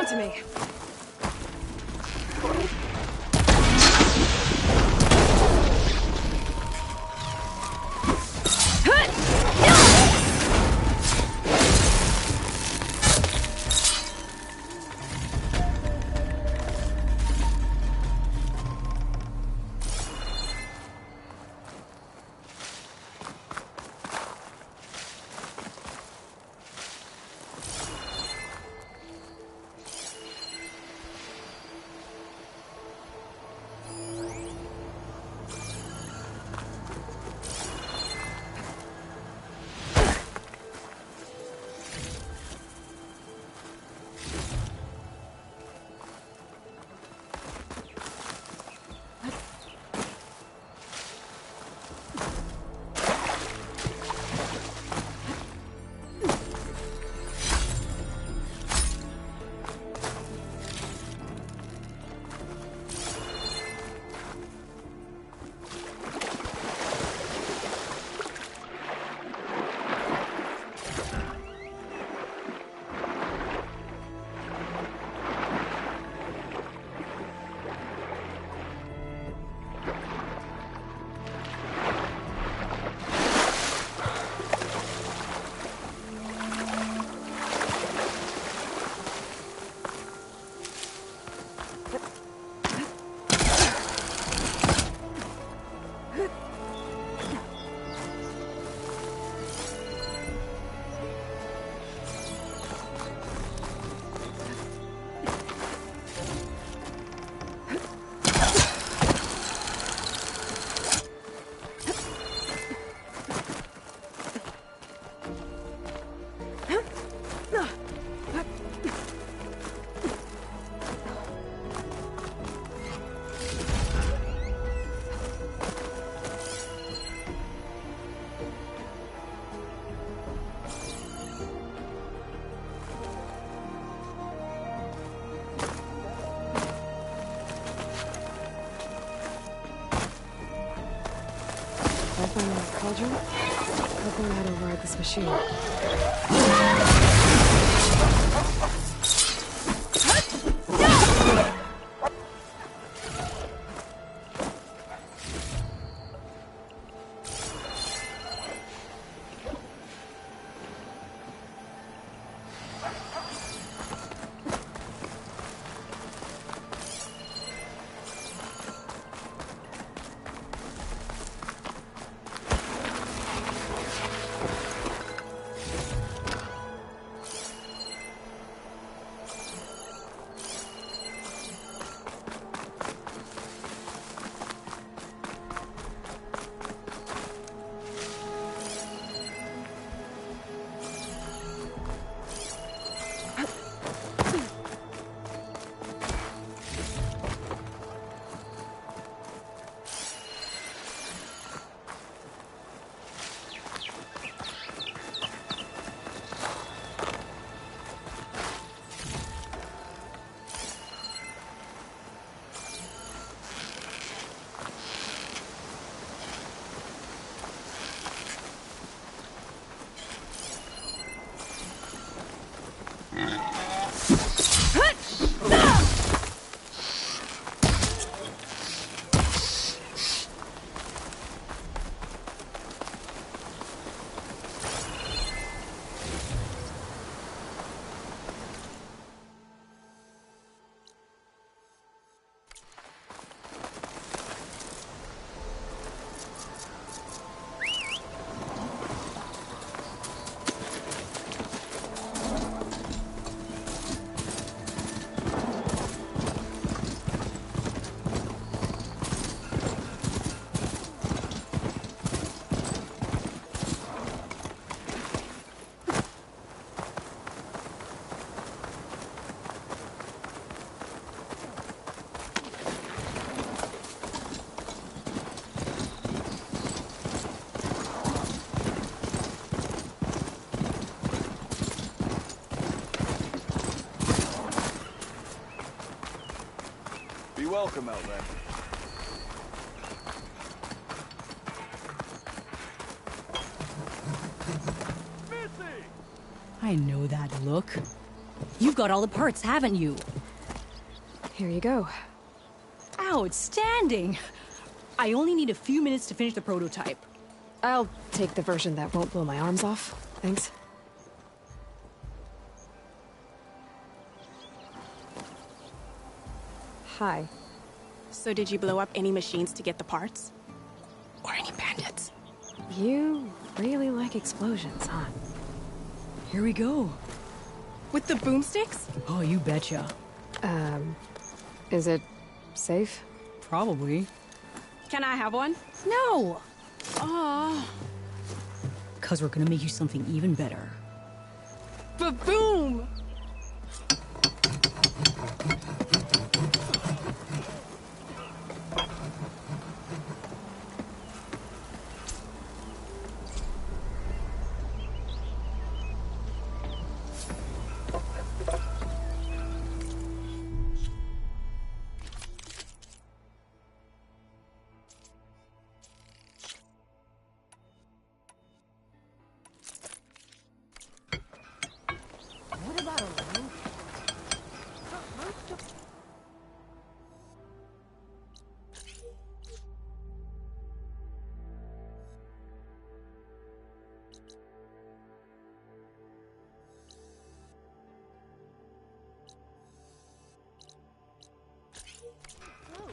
Speaker 1: To me. cauldron? Hoping that override this machine.
Speaker 15: Be welcome, Outlander.
Speaker 22: I know that look. You've got all the parts, haven't you?
Speaker 1: Here you go.
Speaker 22: Outstanding! I only need a few minutes to finish the prototype.
Speaker 1: I'll take the version that won't blow my arms off. Thanks. Hi.
Speaker 10: So did you blow up any machines to get the parts? Or any bandits?
Speaker 1: You really like explosions, huh?
Speaker 22: Here we go.
Speaker 10: With the boomsticks?
Speaker 22: Oh, you betcha.
Speaker 1: Is it safe?
Speaker 22: Probably.
Speaker 14: Can I have one?
Speaker 22: No!
Speaker 14: Oh.
Speaker 22: 'Cause we're gonna make you something even better.
Speaker 14: Ba-boom!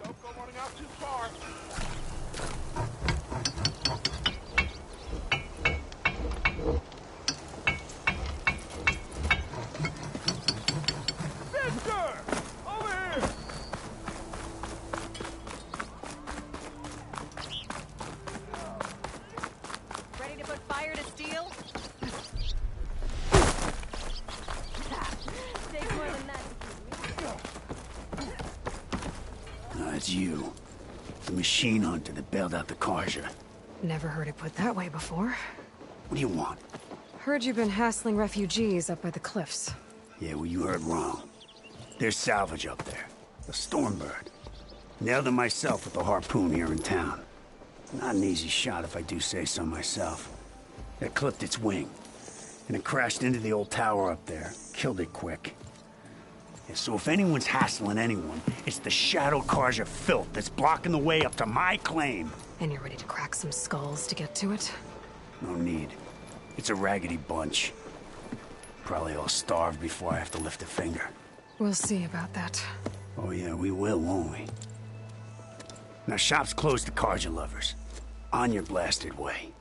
Speaker 19: Don't go running out too far. Mister! Over here!
Speaker 8: Ready to put fire to steel? Take more than that.
Speaker 4: It's you. The machine hunter that bailed out the Carja.
Speaker 1: Never heard it put that way before.
Speaker 4: What do you want?
Speaker 1: Heard you've been hassling refugees up by the cliffs.
Speaker 4: Yeah, well, you heard wrong. There's salvage up there. A Stormbird. Nailed it myself with the harpoon here in town. Not an easy shot if I do say so myself. It clipped its wing, and it crashed into the old tower up there. Killed it quick. Yeah, so if anyone's hassling anyone, it's the Shadow Carja filth that's blocking the way up to my claim.
Speaker 1: And you're ready to crack some skulls to get to it?
Speaker 4: No need. It's a raggedy bunch. Probably all starved before I have to lift a finger.
Speaker 1: We'll see about that.
Speaker 4: Oh yeah, we will, won't we? Now shop's closed to Carja lovers. On your blasted way.